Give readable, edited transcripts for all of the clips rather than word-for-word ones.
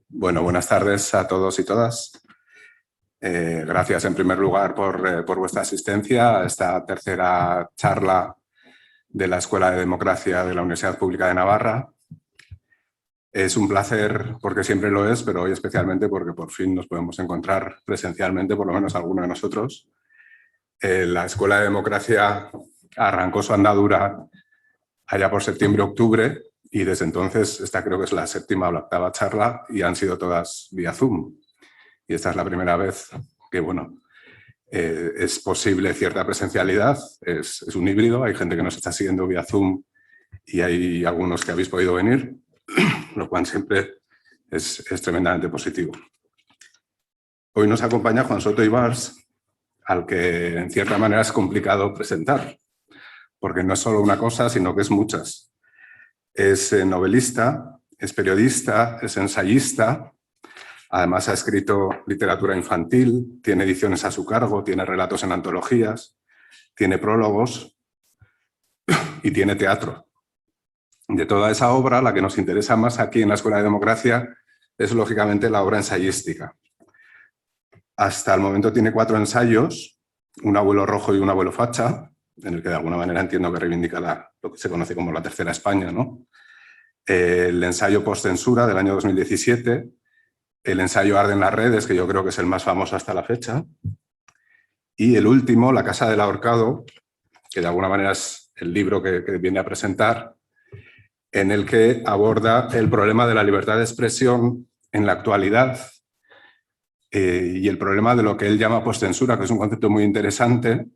Bueno, buenas tardes a todos y todas. Gracias en primer lugar por vuestra asistencia a esta tercera charla de la Escuela de Democracia de la Universidad Pública de Navarra. Es un placer porque siempre lo es, pero hoy especialmente porque por fin nos podemos encontrar presencialmente, por lo menos alguno de nosotros. La Escuela de Democracia arrancó su andadura allá por septiembre-octubre y desde entonces esta creo que es la séptima o la octava charla y han sido todas vía Zoom. Y esta es la primera vez que, bueno, es posible cierta presencialidad, es un híbrido, hay gente que nos está siguiendo vía Zoom y hay algunos que habéis podido venir, lo cual siempre es tremendamente positivo. Hoy nos acompaña Juan Soto Ibars, al que en cierta manera es complicado presentar, porque no es solo una cosa, sino que es muchas. Es novelista, es periodista, es ensayista, además ha escrito literatura infantil, tiene ediciones a su cargo, tiene relatos en antologías, tiene prólogos y tiene teatro. De toda esa obra, la que nos interesa más aquí en la Escuela de Democracia es lógicamente la obra ensayística. Hasta el momento tiene 4 ensayos, Un abuelo rojo y un abuelo facha, en el que de alguna manera entiendo que reivindica lo que se conoce como la tercera España, ¿no? El ensayo postcensura del año 2017, el ensayo Arden las redes, que yo creo que es el más famoso hasta la fecha, y el último, La casa del ahorcado, que de alguna manera es el libro que viene a presentar, en el que aborda el problema de la libertad de expresión en la actualidad y el problema de lo que él llama postcensura, que es un concepto muy interesante,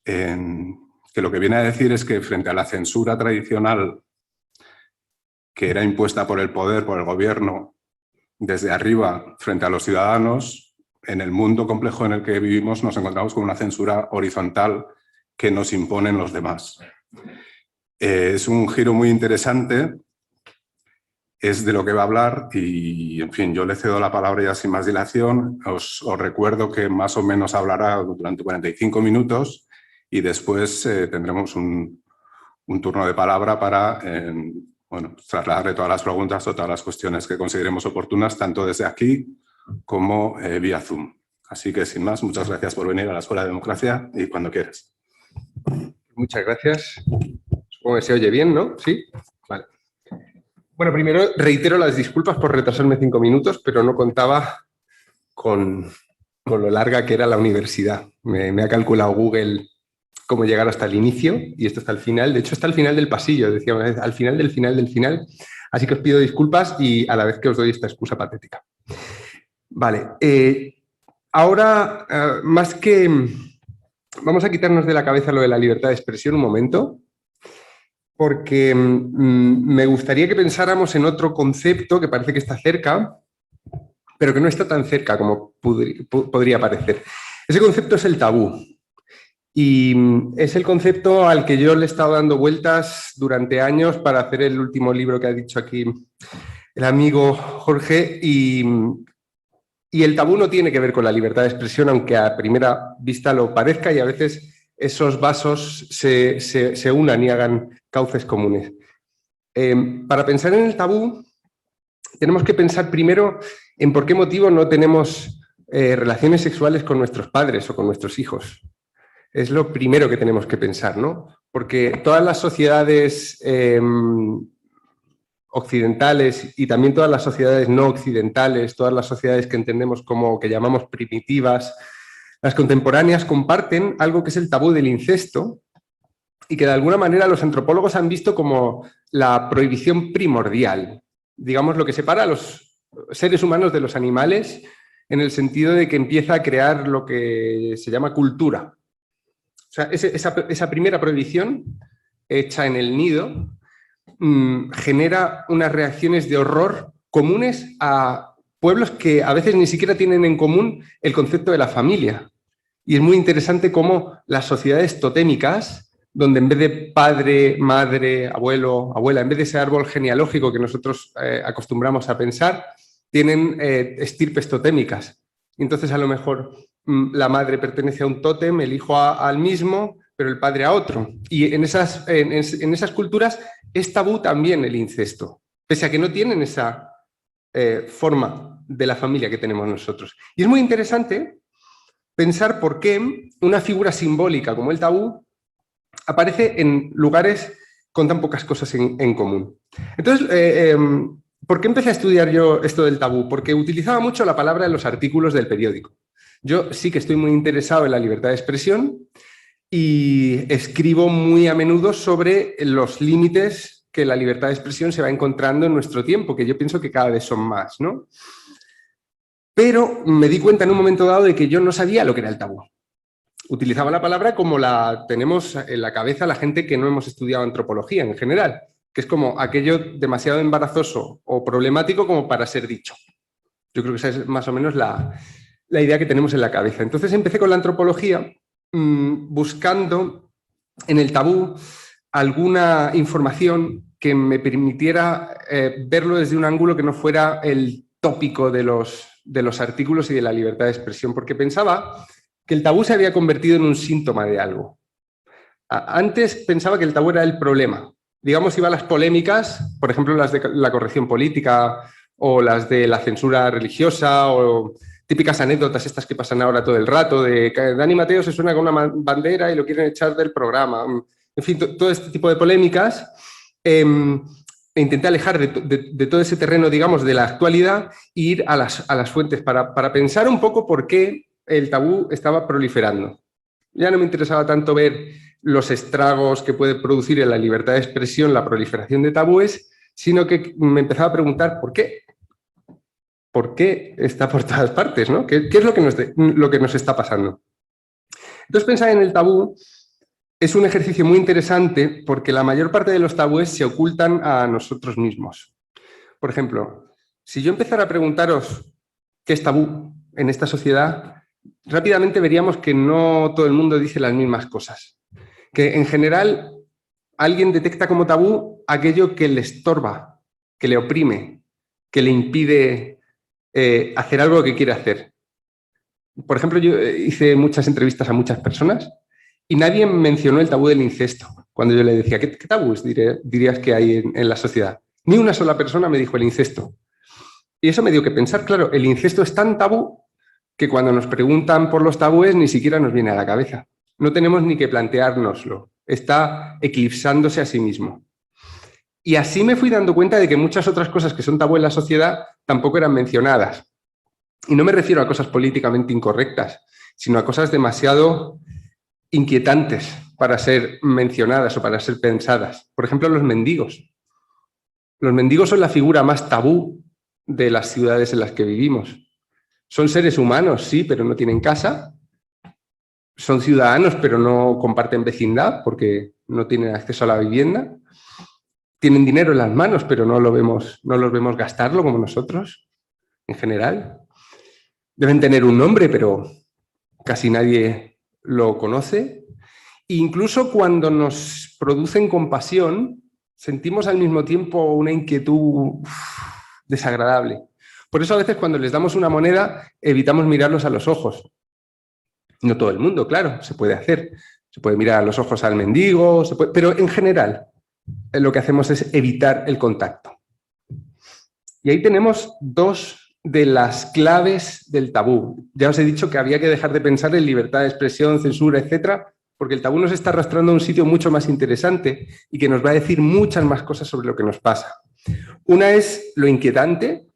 que lo que viene a decir es que frente a la censura tradicional que era impuesta por el poder, por el gobierno, desde arriba frente a los ciudadanos, en el mundo complejo en el que vivimos nos encontramos con una censura horizontal que nos imponen los demás. Es un giro muy interesante, es de lo que va a hablar y, en fin, yo le cedo la palabra ya sin más dilación. Os recuerdo que más o menos hablará durante 45 minutos y después tendremos un turno de palabra para bueno, trasladarle todas las preguntas o todas las cuestiones que consideremos oportunas, tanto desde aquí como vía Zoom. Así que, sin más, muchas gracias por venir a la Escuela de Democracia y cuando quieras. Muchas gracias. Supongo que se oye bien, ¿no? ¿Sí? Vale. Bueno, primero reitero las disculpas por retrasarme 5 minutos, pero no contaba con lo larga que era la universidad. Me ha calculado Google cómo llegar hasta el inicio y esto está al final. De hecho, está al final del pasillo, decíamos, al final del final del final. Así que os pido disculpas y a la vez que os doy esta excusa patética. Vale. Ahora, más que... Vamos a quitarnos de la cabeza lo de la libertad de expresión un momento, porque me gustaría que pensáramos en otro concepto que parece que está cerca, pero que no está tan cerca como podría parecer. Ese concepto es el tabú. Y es el concepto al que yo le he estado dando vueltas durante años para hacer el último libro que ha dicho aquí el amigo Jorge. Y el tabú no tiene que ver con la libertad de expresión, aunque a primera vista lo parezca y a veces esos vasos se unan y hagan cauces comunes. Para pensar en el tabú, tenemos que pensar primero en por qué motivo no tenemos relaciones sexuales con nuestros padres o con nuestros hijos. Es lo primero que tenemos que pensar, ¿no? Porque todas las sociedades occidentales y también todas las sociedades no occidentales, todas las sociedades que entendemos como que llamamos primitivas, las contemporáneas comparten algo que es el tabú del incesto y que de alguna manera los antropólogos han visto como la prohibición primordial, digamos lo que separa a los seres humanos de los animales en el sentido de que empieza a crear lo que se llama cultura. O sea, esa primera prohibición hecha en el nido genera unas reacciones de horror comunes a pueblos que a veces ni siquiera tienen en común el concepto de la familia. Y es muy interesante cómo las sociedades totémicas, donde en vez de padre, madre, abuelo, abuela, en vez de ese árbol genealógico que nosotros acostumbramos a pensar, tienen estirpes totémicas. Entonces, a lo mejor la madre pertenece a un tótem, el hijo al mismo, pero el padre a otro. Y en esas culturas es tabú también el incesto, pese a que no tienen esa forma de la familia que tenemos nosotros. Y es muy interesante pensar por qué una figura simbólica como el tabú aparece en lugares con tan pocas cosas en común. Entonces, ¿por qué empecé a estudiar yo esto del tabú? Porque utilizaba mucho la palabra en los artículos del periódico. Yo sí que estoy muy interesado en la libertad de expresión y escribo muy a menudo sobre los límites que la libertad de expresión se va encontrando en nuestro tiempo, que yo pienso que cada vez son más, ¿no? Pero me di cuenta en un momento dado de que yo no sabía lo que era el tabú. Utilizaba la palabra como la tenemos en la cabeza la gente que no hemos estudiado antropología en general, que es como aquello demasiado embarazoso o problemático como para ser dicho. Yo creo que esa es más o menos la idea que tenemos en la cabeza. Entonces empecé con la antropología buscando en el tabú alguna información que me permitiera verlo desde un ángulo que no fuera el tópico de los artículos y de la libertad de expresión, porque pensaba que el tabú se había convertido en un síntoma de algo. Antes pensaba que el tabú era el problema. Digamos, iba a las polémicas, por ejemplo, las de la corrección política o las de la censura religiosa o típicas anécdotas estas que pasan ahora todo el rato, de que Dani Mateo se suena con una bandera y lo quieren echar del programa. En fin, todo este tipo de polémicas. Intenté alejar de todo ese terreno, digamos, de la actualidad e ir a las fuentes para pensar un poco por qué el tabú estaba proliferando. Ya no me interesaba tanto ver los estragos que puede producir en la libertad de expresión la proliferación de tabúes, sino que me empezaba a preguntar por qué. ¿Por qué está por todas partes, ¿no? ¿Qué es lo que nos está pasando? Entonces, pensar en el tabú es un ejercicio muy interesante porque la mayor parte de los tabúes se ocultan a nosotros mismos. Por ejemplo, si yo empezara a preguntaros qué es tabú en esta sociedad, rápidamente veríamos que no todo el mundo dice las mismas cosas. Que en general alguien detecta como tabú aquello que le estorba, que le oprime, que le impide hacer algo que quiere hacer. Por ejemplo, yo hice muchas entrevistas a muchas personas y nadie mencionó el tabú del incesto. Cuando yo le decía, ¿qué tabús dirías que hay en la sociedad? Ni una sola persona me dijo el incesto. Y eso me dio que pensar, claro, el incesto es tan tabú que cuando nos preguntan por los tabúes ni siquiera nos viene a la cabeza. No tenemos ni que planteárnoslo. Está eclipsándose a sí mismo. Y así me fui dando cuenta de que muchas otras cosas que son tabú en la sociedad tampoco eran mencionadas. Y no me refiero a cosas políticamente incorrectas, sino a cosas demasiado inquietantes para ser mencionadas o para ser pensadas. Por ejemplo, los mendigos. Los mendigos son la figura más tabú de las ciudades en las que vivimos. Son seres humanos, sí, pero no tienen casa. Son ciudadanos, pero no comparten vecindad porque no tienen acceso a la vivienda. Tienen dinero en las manos, pero no los vemos gastarlo como nosotros, en general. Deben tener un nombre, pero casi nadie lo conoce. E incluso cuando nos producen compasión, sentimos al mismo tiempo una inquietud desagradable. Por eso a veces cuando les damos una moneda evitamos mirarlos a los ojos. No todo el mundo, claro, se puede hacer. Se puede mirar a los ojos al mendigo, pero en general lo que hacemos es evitar el contacto. Y ahí tenemos dos de las claves del tabú. Ya os he dicho que había que dejar de pensar en libertad de expresión, censura, etcétera, porque el tabú nos está arrastrando a un sitio mucho más interesante y que nos va a decir muchas más cosas sobre lo que nos pasa. Una es lo inquietante,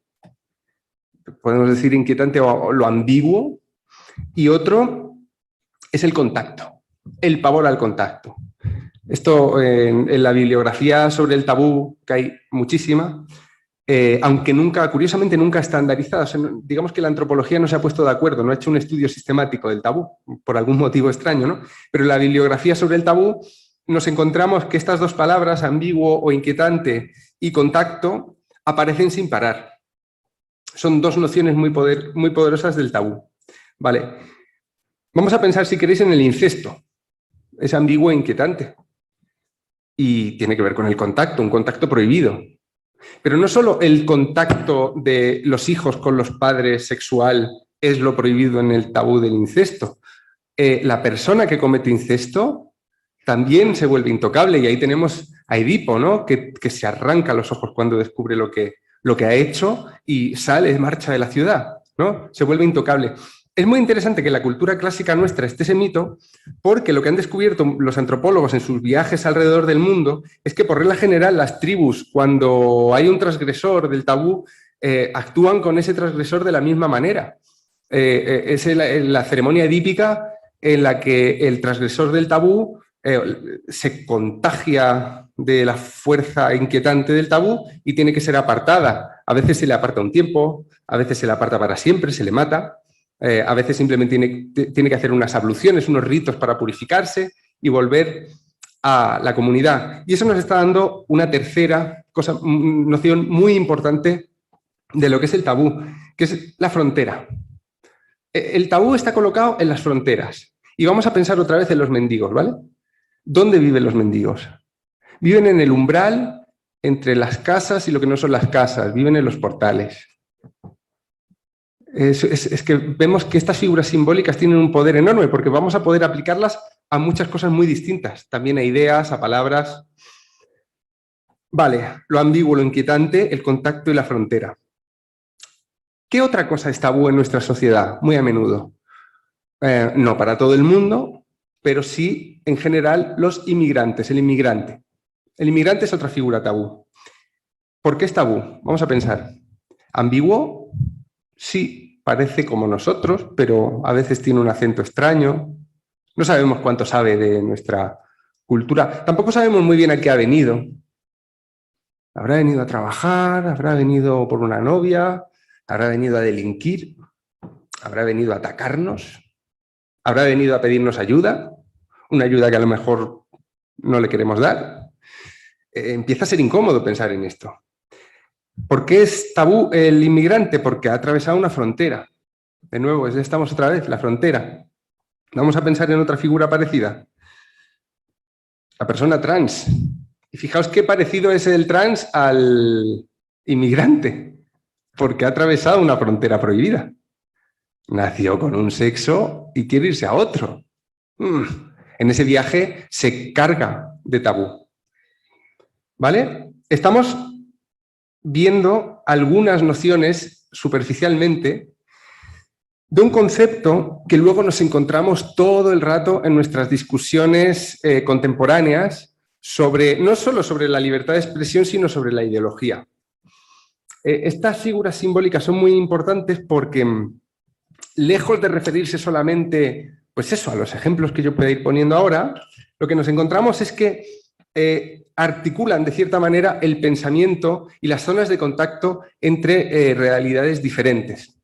podemos decir inquietante o lo ambiguo, y otro es el contacto, el pavor al contacto. Esto en la bibliografía sobre el tabú, que hay muchísima, aunque curiosamente nunca estandarizada. O sea, digamos que la antropología no se ha puesto de acuerdo, no ha hecho un estudio sistemático del tabú, por algún motivo extraño, ¿no? Pero en la bibliografía sobre el tabú nos encontramos que estas dos palabras, ambiguo o inquietante y contacto, aparecen sin parar. Son dos nociones muy poderosas del tabú. Vale. Vamos a pensar, si queréis, en el incesto. Es ambiguo e inquietante. Y tiene que ver con el contacto, un contacto prohibido. Pero no solo el contacto de los hijos con los padres sexual es lo prohibido en el tabú del incesto. La persona que comete incesto también se vuelve intocable, y ahí tenemos a Edipo, ¿no? que se arranca los ojos cuando descubre lo que lo que ha hecho y sale, marcha de la ciudad, ¿no? Se vuelve intocable. Es muy interesante que en la cultura clásica nuestra esté ese mito, porque lo que han descubierto los antropólogos en sus viajes alrededor del mundo es que, por regla general, las tribus, cuando hay un transgresor del tabú, actúan con ese transgresor de la misma manera. Es la ceremonia edípica en la que el transgresor del tabú se contagia de la fuerza inquietante del tabú y tiene que ser apartada. A veces se le aparta un tiempo, a veces se le aparta para siempre, se le mata. A veces simplemente tiene que hacer unas abluciones, unos ritos para purificarse y volver a la comunidad. Y eso nos está dando una tercera noción muy importante de lo que es el tabú, que es la frontera. El tabú está colocado en las fronteras. Y vamos a pensar otra vez en los mendigos, ¿vale? ¿Dónde viven los mendigos? Viven en el umbral, entre las casas y lo que no son las casas, viven en los portales. Es que vemos que estas figuras simbólicas tienen un poder enorme porque vamos a poder aplicarlas a muchas cosas muy distintas, también a ideas, a palabras. Vale, lo ambiguo, lo inquietante, el contacto y la frontera. ¿Qué otra cosa es tabú en nuestra sociedad? Muy a menudo. No para todo el mundo, pero sí, en general, los inmigrantes, el inmigrante. El inmigrante es otra figura tabú. ¿Por qué es tabú? Vamos a pensar. ¿Ambiguo? Sí, parece como nosotros, pero a veces tiene un acento extraño. No sabemos cuánto sabe de nuestra cultura. Tampoco sabemos muy bien a qué ha venido. ¿Habrá venido a trabajar? ¿Habrá venido por una novia? ¿Habrá venido a delinquir? ¿Habrá venido a atacarnos? ¿Habrá venido a pedirnos ayuda? Una ayuda que a lo mejor no le queremos dar. Empieza a ser incómodo pensar en esto. ¿Por qué es tabú el inmigrante? Porque ha atravesado una frontera. De nuevo, estamos otra vez, la frontera. Vamos a pensar en otra figura parecida. La persona trans. Y fijaos qué parecido es el trans al inmigrante, porque ha atravesado una frontera prohibida. Nació con un sexo y quiere irse a otro. En ese viaje se carga de tabú. ¿Vale? Estamos viendo algunas nociones superficialmente de un concepto que luego nos encontramos todo el rato en nuestras discusiones contemporáneas sobre, no solo sobre la libertad de expresión, sino sobre la ideología. Estas figuras simbólicas son muy importantes porque, lejos de referirse solamente, pues eso, a los ejemplos que yo pueda ir poniendo ahora, lo que nos encontramos es que articulan de cierta manera el pensamiento y las zonas de contacto entre realidades diferentes.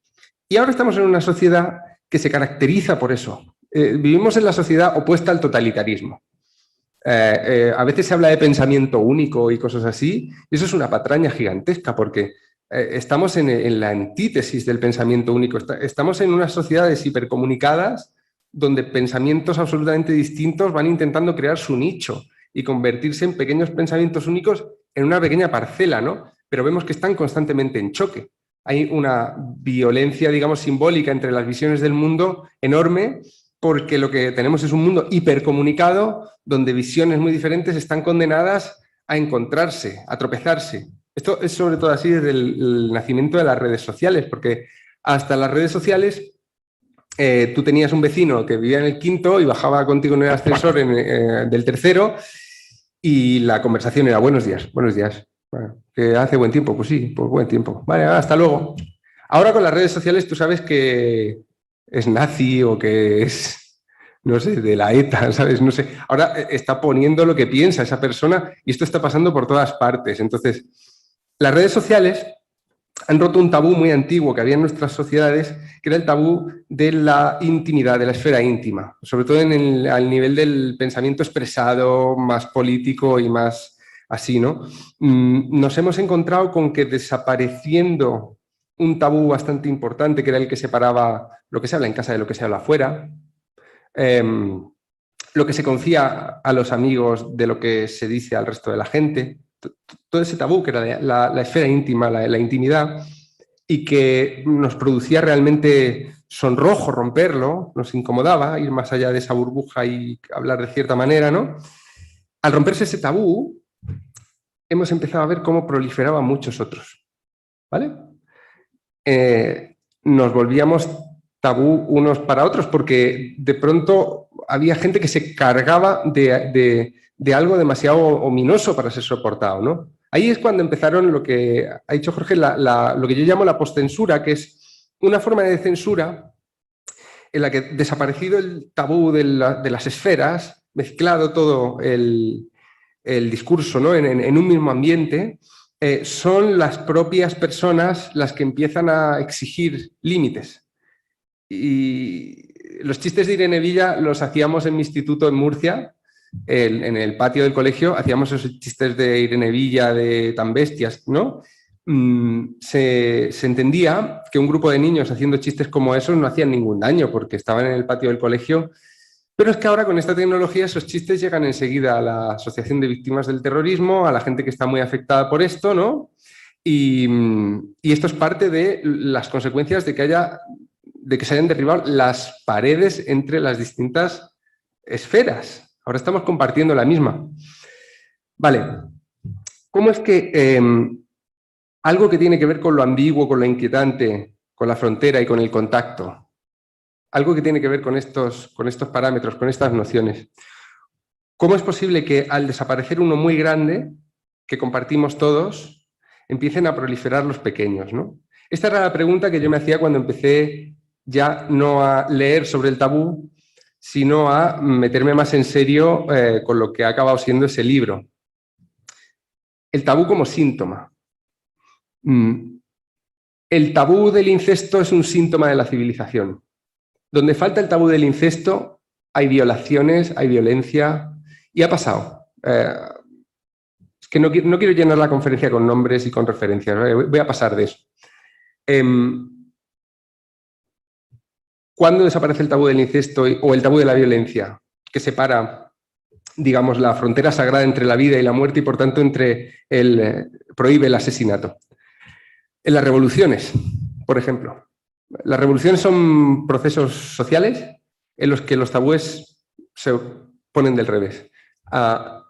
Y ahora estamos en una sociedad que se caracteriza por eso. Vivimos en la sociedad opuesta al totalitarismo. A veces se habla de pensamiento único y cosas así, y eso es una patraña gigantesca porque estamos en la antítesis del pensamiento único. Estamos en unas sociedades hipercomunicadas donde pensamientos absolutamente distintos van intentando crear su nicho y convertirse en pequeños pensamientos únicos en una pequeña parcela, ¿no? Pero vemos que están constantemente en choque. Hay una violencia, digamos, simbólica entre las visiones del mundo enorme, porque lo que tenemos es un mundo hipercomunicado donde visiones muy diferentes están condenadas a encontrarse, a tropezarse. Esto es sobre todo así desde el nacimiento de las redes sociales, porque hasta las redes sociales tú tenías un vecino que vivía en el quinto y bajaba contigo en el ascensor del tercero y la conversación era buenos días, buenos días. Bueno, ¿que hace buen tiempo? Pues sí, pues buen tiempo. Vale, hasta luego. Ahora con las redes sociales tú sabes que es nazi o que es, no sé, de la ETA, ¿sabes? No sé. Ahora está poniendo lo que piensa esa persona y esto está pasando por todas partes. Entonces, las redes sociales han roto un tabú muy antiguo que había en nuestras sociedades, que era el tabú de la intimidad, de la esfera íntima, sobre todo al nivel del pensamiento expresado, más político y más así, ¿no? Nos hemos encontrado con que desapareciendo un tabú bastante importante, que era el que separaba lo que se habla en casa de lo que se habla afuera, lo que se confía a los amigos de lo que se dice al resto de la gente, todo ese tabú que era la esfera íntima, la intimidad, y que nos producía realmente sonrojo romperlo, nos incomodaba ir más allá de esa burbuja y hablar de cierta manera, ¿no? Al romperse ese tabú, hemos empezado a ver cómo proliferaban muchos otros. ¿vale? Nos volvíamos tabú unos para otros porque de pronto había gente que se cargaba de algo demasiado ominoso para ser soportado, ¿no? Ahí es cuando empezaron lo que ha dicho Jorge, lo que yo llamo la postcensura, que es una forma de censura en la que, desaparecido el tabú de las esferas, mezclado todo el discurso, ¿no? en un mismo ambiente, son las propias personas las que empiezan a exigir límites. Y los chistes de Irene Villa los hacíamos en mi instituto en Murcia, en el patio del colegio, hacíamos esos chistes de Irene Villa, de tan bestias, ¿no? Se entendía que un grupo de niños haciendo chistes como esos no hacían ningún daño porque estaban en el patio del colegio. Pero es que ahora con esta tecnología esos chistes llegan enseguida a la Asociación de Víctimas del Terrorismo, a la gente que está muy afectada por esto, ¿no? Y esto es parte de las consecuencias de que se hayan derribado las paredes entre las distintas esferas. Ahora estamos compartiendo la misma. Vale. ¿Cómo es que algo que tiene que ver con lo ambiguo, con lo inquietante, con la frontera y con el contacto, algo que tiene que ver con estos parámetros, con estas nociones, cómo es posible que al desaparecer uno muy grande, que compartimos todos, empiecen a proliferar los pequeños, ¿no? Esta era la pregunta que yo me hacía cuando empecé ya no a leer sobre el tabú, sino a meterme más en serio con lo que ha acabado siendo ese libro. El tabú como síntoma. El tabú del incesto es un síntoma de la civilización. Donde falta el tabú del incesto, hay violaciones, hay violencia, y ha pasado. Es que no quiero llenar la conferencia con nombres y con referencias, voy a pasar de eso. ¿Cuándo desaparece el tabú del incesto o el tabú de la violencia? Que separa, digamos, la frontera sagrada entre la vida y la muerte y, por tanto, prohíbe el asesinato. En las revoluciones, por ejemplo. Las revoluciones son procesos sociales en los que los tabúes se ponen del revés.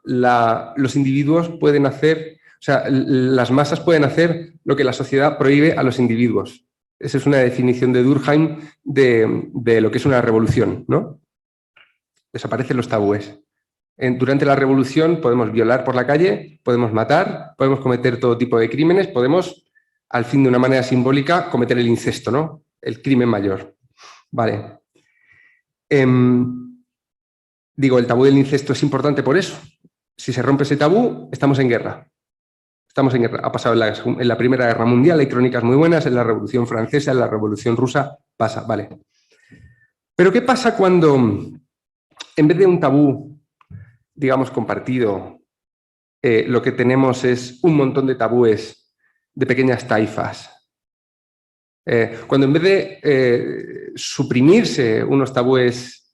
Los individuos pueden hacer, o sea, las masas pueden hacer lo que la sociedad prohíbe a los individuos. Esa es una definición de Durkheim de lo que es una revolución, ¿no? Desaparecen los tabúes. Durante la revolución podemos violar por la calle, podemos matar, podemos cometer todo tipo de crímenes, podemos, al fin de una manera simbólica, cometer el incesto, ¿no? El crimen mayor. Vale. Digo, el tabú del incesto es importante por eso. Si se rompe ese tabú, estamos en guerra. Estamos en guerra. Ha pasado en la Primera Guerra Mundial, hay crónicas muy buenas, en la Revolución Francesa, en la Revolución Rusa, pasa, vale. Pero ¿qué pasa cuando, en vez de un tabú, digamos, compartido, lo que tenemos es un montón de tabúes de pequeñas taifas? Cuando en vez de suprimirse unos tabúes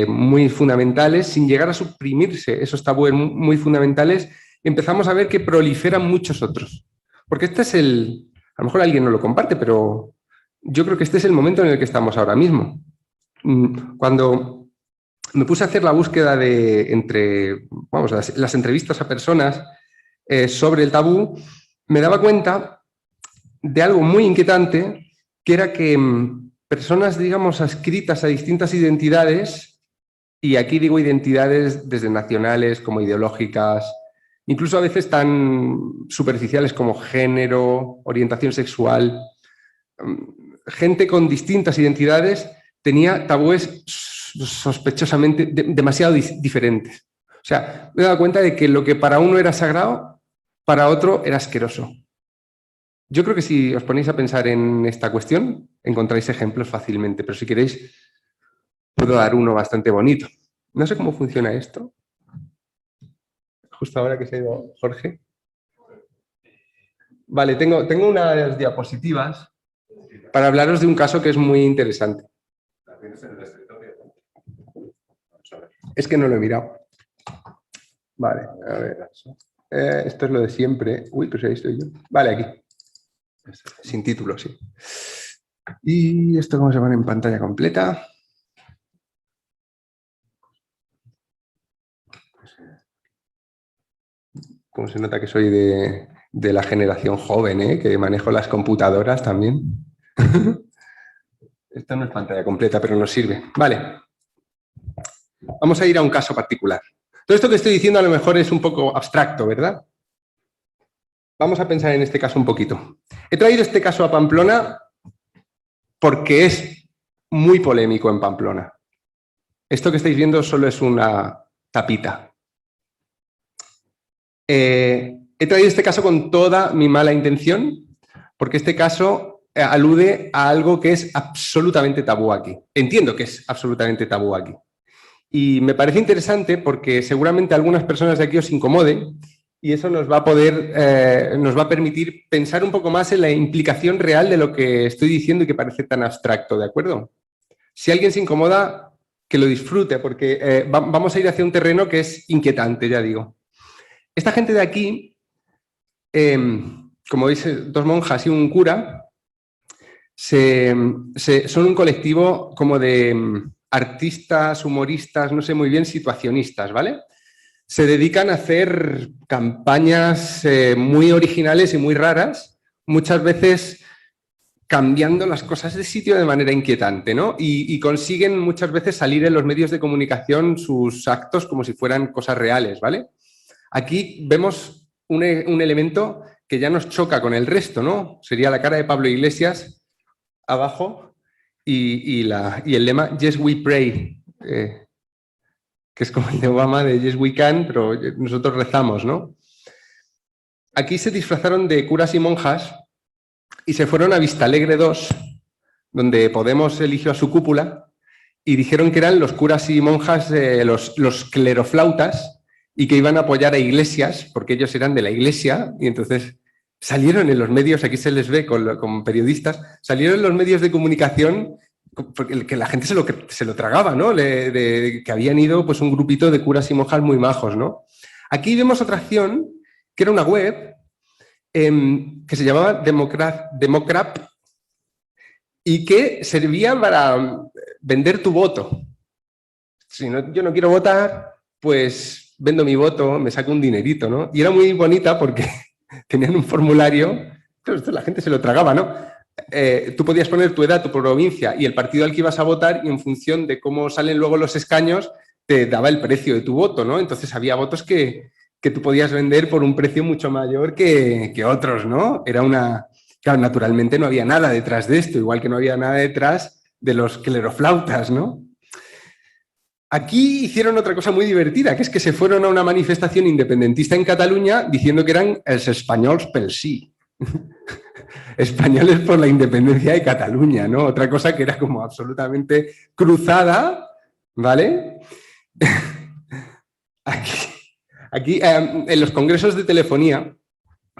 muy fundamentales, sin llegar a suprimirse esos tabúes muy fundamentales, empezamos a ver que proliferan muchos otros. Porque este es a lo mejor alguien no lo comparte, pero yo creo que este es el momento en el que estamos ahora mismo. Cuando me puse a hacer la búsqueda entre las entrevistas a personas sobre el tabú, me daba cuenta de algo muy inquietante, que era que personas, digamos, adscritas a distintas identidades, y aquí digo identidades desde nacionales como ideológicas, incluso a veces tan superficiales como género, orientación sexual, gente con distintas identidades tenía tabúes sospechosamente demasiado diferentes. O sea, me he dado cuenta de que lo que para uno era sagrado, para otro era asqueroso. Yo creo que si os ponéis a pensar en esta cuestión, encontráis ejemplos fácilmente, pero si queréis, puedo dar uno bastante bonito. No sé cómo funciona esto. Justo ahora que se ha ido Jorge. Vale, tengo unas diapositivas para hablaros de un caso que es muy interesante. Es que no lo he mirado. Vale, a ver. Esto es lo de siempre. Uy, pues ahí estoy yo. Vale, aquí. Sin título, sí. ¿Y esto cómo se pone en pantalla completa? Como se nota que soy de de la generación joven, que manejo las computadoras también. Esto no es pantalla completa, pero nos sirve. Vale. Vamos a ir a un caso particular. Todo esto que estoy diciendo a lo mejor es un poco abstracto, ¿verdad? Vamos a pensar en este caso un poquito. He traído este caso a Pamplona porque es muy polémico en Pamplona. Esto que estáis viendo solo es una tapita. He traído este caso con toda mi mala intención, porque este caso alude a algo que es absolutamente tabú aquí. Entiendo que es absolutamente tabú aquí. Y me parece interesante porque seguramente a algunas personas de aquí os incomode y eso nos va a permitir pensar un poco más en la implicación real de lo que estoy diciendo y que parece tan abstracto, ¿de acuerdo? Si alguien se incomoda, que lo disfrute, porque vamos a ir hacia un terreno que es inquietante, ya digo. Esta gente de aquí, como veis, dos monjas y un cura, son un colectivo como de artistas, humoristas, no sé muy bien, situacionistas, ¿vale? Se dedican a hacer campañas muy originales y muy raras, muchas veces cambiando las cosas de sitio de manera inquietante, ¿no? Y consiguen muchas veces salir en los medios de comunicación sus actos como si fueran cosas reales, ¿vale? Aquí vemos un elemento que ya nos choca con el resto, ¿no? Sería la cara de Pablo Iglesias abajo y el lema Yes We Pray, que es como el de Obama de Yes We Can, pero nosotros rezamos, ¿no? Aquí se disfrazaron de curas y monjas y se fueron a Vistalegre 2, donde Podemos eligió a su cúpula, y dijeron que eran los curas y monjas, los cleroflautas, y que iban a apoyar a Iglesias, porque ellos eran de la Iglesia, y entonces salieron en los medios, aquí se les ve como periodistas, salieron en los medios de comunicación porque que la gente se lo tragaba, ¿no? Que habían ido pues un grupito de curas y monjas muy majos, ¿no? Aquí vemos otra acción, que era una web que se llamaba Democrat y que servía para vender tu voto. Si no, yo no quiero votar, pues vendo mi voto, me saco un dinerito, ¿no? Y era muy bonita porque tenían un formulario, pero esto la gente se lo tragaba, ¿no? Tú podías poner tu edad, tu provincia y el partido al que ibas a votar y en función de cómo salen luego los escaños te daba el precio de tu voto, ¿no? Entonces había votos que tú podías vender por un precio mucho mayor que otros, ¿no? Era una... Claro, naturalmente no había nada detrás de esto, igual que no había nada detrás de los cleroflautas, ¿no? Aquí hicieron otra cosa muy divertida, que es que se fueron a una manifestación independentista en Cataluña diciendo que eran els espanyols pel sí. Españoles por la independencia de Cataluña, ¿no? Otra cosa que era como absolutamente cruzada, ¿vale? Aquí en los congresos de telefonía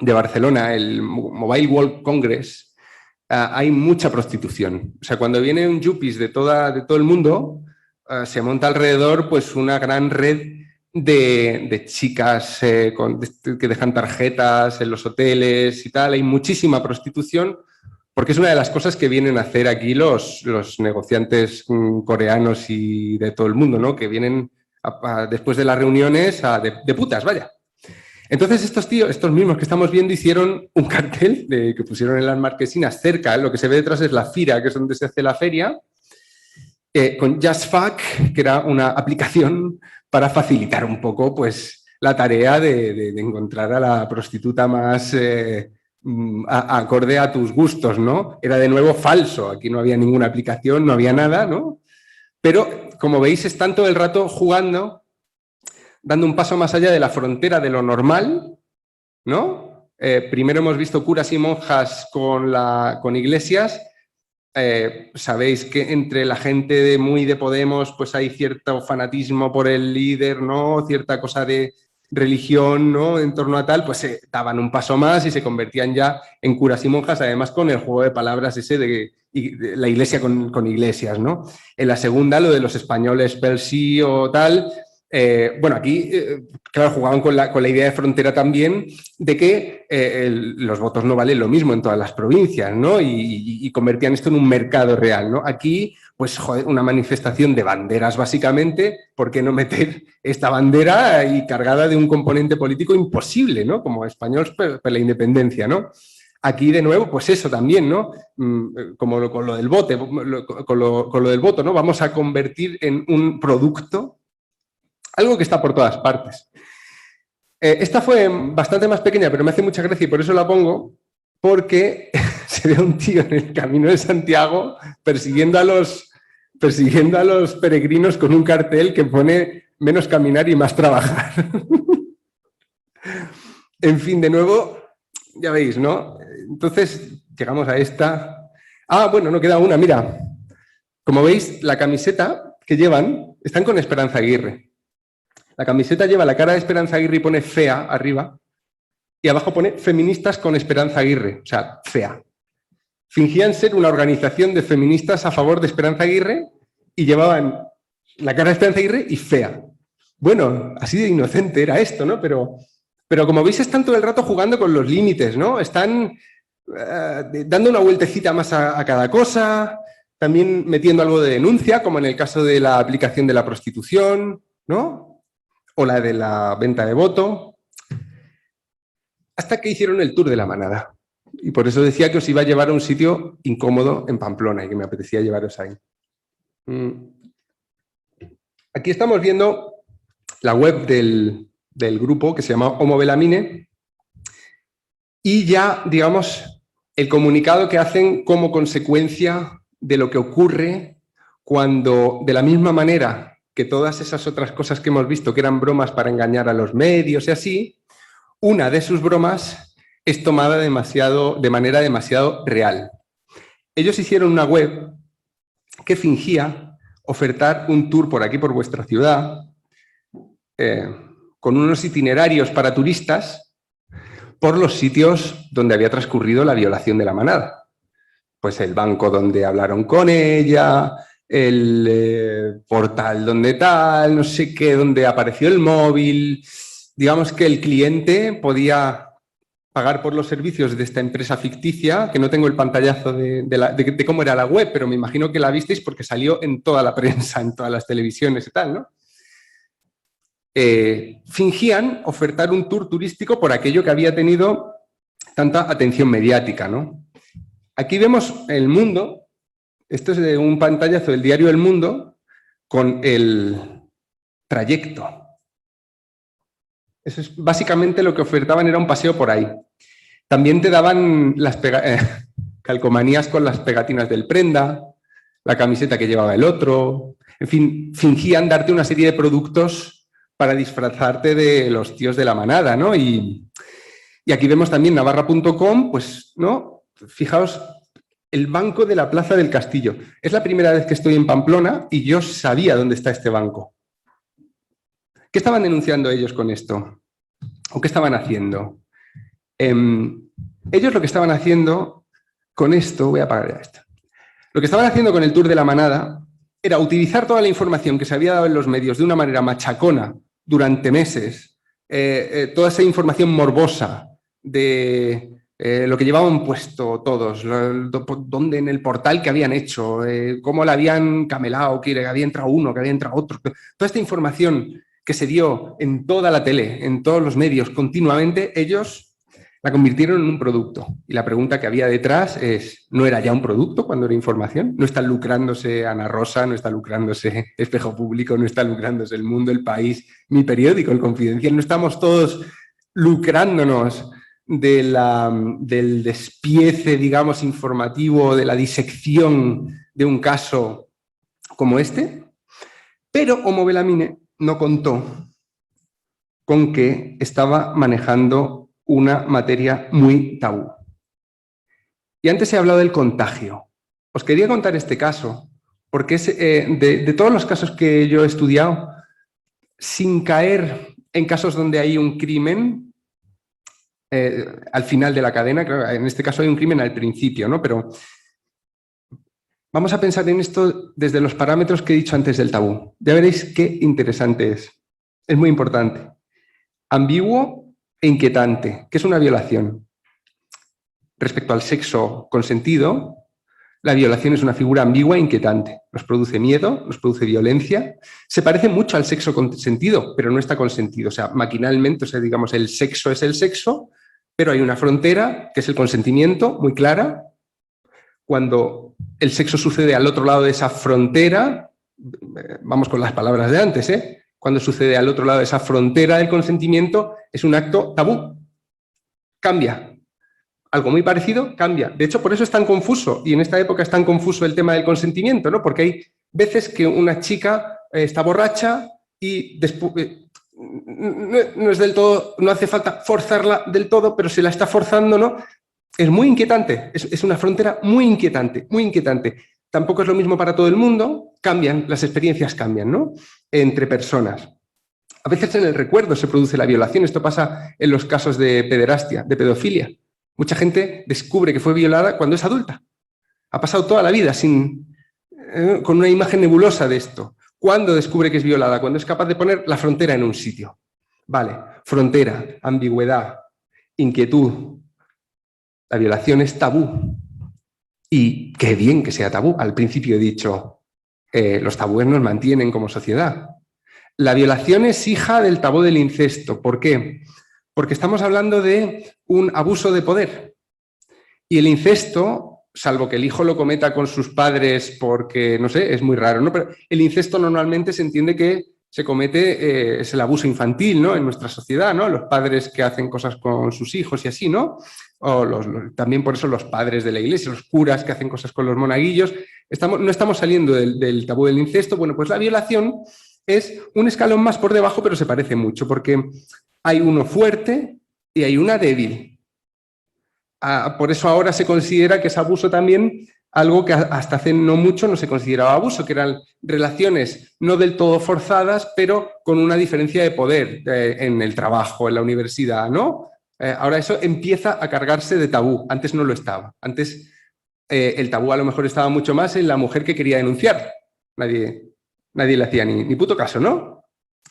de Barcelona, el Mobile World Congress, hay mucha prostitución. O sea, cuando viene un yuppies de todo el mundo, se monta alrededor pues una gran red de chicas que dejan tarjetas en los hoteles y tal. Hay muchísima prostitución porque es una de las cosas que vienen a hacer aquí los negociantes coreanos y de todo el mundo, ¿no? Que vienen después de las reuniones de putas, vaya. Entonces estos tíos, estos mismos que estamos viendo, hicieron un cartel que pusieron en las marquesinas cerca. Lo que se ve detrás es la Fira, que es donde se hace la feria, con Just Fuck, que era una aplicación para facilitar un poco pues, la tarea de encontrar a la prostituta más acorde a tus gustos, ¿no? Era de nuevo falso, aquí no había ninguna aplicación, no había nada, ¿no? Pero, como veis, están todo el rato jugando, dando un paso más allá de la frontera de lo normal, ¿no? Primero hemos visto curas y monjas con iglesias. Sabéis que entre la gente muy de Podemos pues hay cierto fanatismo por el líder, ¿no? Cierta cosa de religión, ¿no? En torno a tal, pues se daban un paso más y se convertían ya en curas y monjas, además con el juego de palabras ese de la iglesia con iglesias, ¿no? En la segunda, lo de los españoles pel sí o tal. Bueno, aquí, claro, jugaban con la idea de frontera también de que los votos no valen lo mismo en todas las provincias, ¿no? Y convertían esto en un mercado real, ¿no? Aquí, pues joder, una manifestación de banderas básicamente, ¿por qué no meter esta bandera y cargada de un componente político imposible, ¿no? Como españoles per la independencia, ¿no? Aquí, de nuevo, pues eso también, ¿no? Como con lo del voto, con lo del voto, ¿no? Vamos a convertir en un producto algo que está por todas partes. Esta fue bastante más pequeña, pero me hace mucha gracia y por eso la pongo, porque se ve a un tío en el Camino de Santiago persiguiendo a los peregrinos con un cartel que pone menos caminar y más trabajar. En fin, de nuevo, ya veis, ¿no? Entonces, llegamos a esta. Ah, bueno, no queda una, mira. Como veis, la camiseta que llevan, están con Esperanza Aguirre. La camiseta lleva la cara de Esperanza Aguirre y pone fea arriba, y abajo pone feministas con Esperanza Aguirre, o sea, fea. Fingían ser una organización de feministas a favor de Esperanza Aguirre y llevaban la cara de Esperanza Aguirre y fea. Bueno, así de inocente era esto, ¿no? Pero como veis están todo el rato jugando con los límites, ¿no? Están dando una vueltecita más a cada cosa, también metiendo algo de denuncia, como en el caso de la aplicación de la prostitución, ¿no? O la de la venta de voto, hasta que hicieron el tour de la manada. Y por eso decía que os iba a llevar a un sitio incómodo en Pamplona y que me apetecía llevaros ahí. Aquí estamos viendo la web del grupo que se llama Homo Belamine y ya, digamos, el comunicado que hacen como consecuencia de lo que ocurre cuando, de la misma manera que todas esas otras cosas que hemos visto que eran bromas para engañar a los medios y así, una de sus bromas es tomada de manera demasiado real. Ellos hicieron una web que fingía ofertar un tour por aquí, por vuestra ciudad, con unos itinerarios para turistas por los sitios donde había transcurrido la violación de la manada. Pues el banco donde hablaron con ella, el portal donde tal, no sé qué, donde apareció el móvil. Digamos que el cliente podía pagar por los servicios de esta empresa ficticia, que no tengo el pantallazo de cómo era la web, pero me imagino que la visteis porque salió en toda la prensa, en todas las televisiones y tal, ¿no? Fingían ofertar un tour turístico por aquello que había tenido tanta atención mediática, ¿no? Aquí vemos El Mundo, esto es de un pantallazo del diario El Mundo, con el trayecto. Eso es básicamente lo que ofertaban, era un paseo por ahí. También te daban las calcomanías con las pegatinas del Prenda, la camiseta que llevaba el otro, en fin, fingían darte una serie de productos para disfrazarte de los tíos de la manada, ¿no? Y aquí vemos también Navarra.com, pues, ¿no? Fijaos, el banco de la Plaza del Castillo. Es la primera vez que estoy en Pamplona y yo sabía dónde está este banco. ¿Qué estaban denunciando ellos con esto? ¿O qué estaban haciendo? Ellos lo que estaban haciendo con esto, voy a apagar ya esto. Lo que estaban haciendo con el Tour de la Manada era utilizar toda la información que se había dado en los medios de una manera machacona durante meses, toda esa información morbosa de lo que llevaban puesto todos, dónde en el portal que habían hecho, cómo la habían camelado, que había entrado uno, que había entrado otro. Toda esta información que se dio en toda la tele, en todos los medios, continuamente, ellos la convirtieron en un producto. Y la pregunta que había detrás es, ¿no era ya un producto cuando era información? ¿No está lucrándose Ana Rosa, no está lucrándose Espejo Público, no está lucrándose El Mundo, El País, Mi Periódico, El Confidencial? ¿No estamos todos lucrándonos del despiece, digamos, informativo, de la disección de un caso como este? Pero Homo Belamine no contó con que estaba manejando una materia muy tabú. Y antes he hablado del contagio. Os quería contar este caso, porque es de todos los casos que yo he estudiado, sin caer en casos donde hay un crimen al final de la cadena, claro, en este caso hay un crimen al principio, ¿no? Pero vamos a pensar en esto desde los parámetros que he dicho antes del tabú. Ya veréis qué interesante es. Es muy importante. Ambiguo e inquietante, que es una violación. Respecto al sexo consentido, La violación es una figura ambigua e inquietante. Nos produce miedo, nos produce violencia. Se parece mucho al sexo consentido, pero no está consentido. O sea, maquinalmente, o sea, digamos, el sexo es el sexo, pero hay una frontera, que es el consentimiento, muy clara. Cuando el sexo sucede al otro lado de esa frontera, vamos con las palabras de antes, cuando sucede al otro lado de esa frontera del consentimiento, es un acto tabú. Cambia. Algo muy parecido cambia. De hecho, por eso es tan confuso, y en esta época es tan confuso el tema del consentimiento, ¿no? Porque hay veces que una chica está borracha y después no es del todo, no hace falta forzarla del todo, pero se la está forzando, ¿no? Es muy inquietante, es una frontera muy inquietante, muy inquietante. Tampoco es lo mismo para todo el mundo, cambian, las experiencias cambian, ¿no? Entre personas. A veces en el recuerdo se produce la violación, esto pasa en los casos de pederastia, de pedofilia. Mucha gente descubre que fue violada cuando es adulta. Ha pasado toda la vida con una imagen nebulosa de esto. ¿Cuándo descubre que es violada? Cuando es capaz de poner la frontera en un sitio. Vale, frontera, ambigüedad, inquietud. La violación es tabú. Y qué bien que sea tabú. Al principio he dicho, los tabúes nos mantienen como sociedad. La violación es hija del tabú del incesto. ¿Por qué? Porque estamos hablando de un abuso de poder. Y el incesto, salvo que el hijo lo cometa con sus padres porque, no sé, es muy raro, ¿no? Pero el incesto normalmente se entiende que se comete, es el abuso infantil, ¿no? En nuestra sociedad, ¿no? Los padres que hacen cosas con sus hijos y así, ¿no? O también por eso los padres de la iglesia, los curas que hacen cosas con los monaguillos. No estamos saliendo del tabú del incesto. Bueno, pues la violación es un escalón más por debajo, pero se parece mucho, porque hay uno fuerte y hay una débil. Por eso ahora se considera que es abuso también algo que hasta hace no mucho no se consideraba abuso, que eran relaciones no del todo forzadas, pero con una diferencia de poder en el trabajo, en la universidad, ¿no? Ahora eso empieza a cargarse de tabú. Antes no lo estaba. Antes el tabú a lo mejor estaba mucho más en la mujer que quería denunciar. Nadie le hacía ni puto caso, ¿no?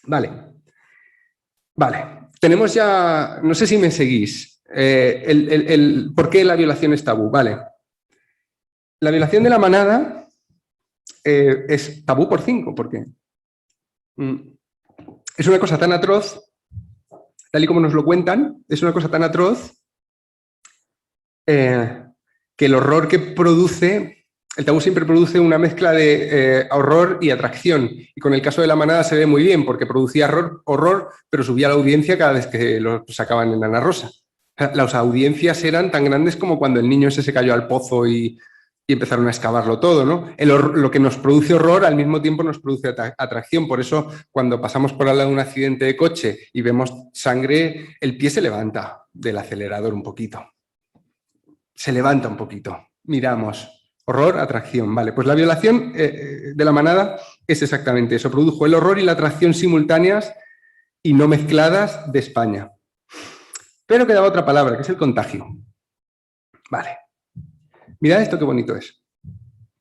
Vale. Tenemos ya, no sé si me seguís, ¿por qué la violación es tabú? Vale. La violación de la manada es tabú por 5, porque es una cosa tan atroz, tal y como nos lo cuentan, es una cosa tan atroz que el horror que produce, el tabú siempre produce una mezcla de horror y atracción. Y con el caso de la manada se ve muy bien, porque producía horror, pero subía la audiencia cada vez que lo sacaban en Ana Rosa. Las audiencias eran tan grandes como cuando el niño ese se cayó al pozo y empezaron a excavarlo todo, ¿no? Lo que nos produce horror al mismo tiempo nos produce atracción. Por eso, cuando pasamos por al lado de un accidente de coche y vemos sangre, el pie se levanta del acelerador un poquito. Se levanta un poquito. Miramos. Horror, atracción. Vale, pues la violación de la manada es exactamente eso. Produjo el horror y la atracción simultáneas y no mezcladas de España. Pero quedaba otra palabra, que es el contagio. Vale. Mirad esto qué bonito es.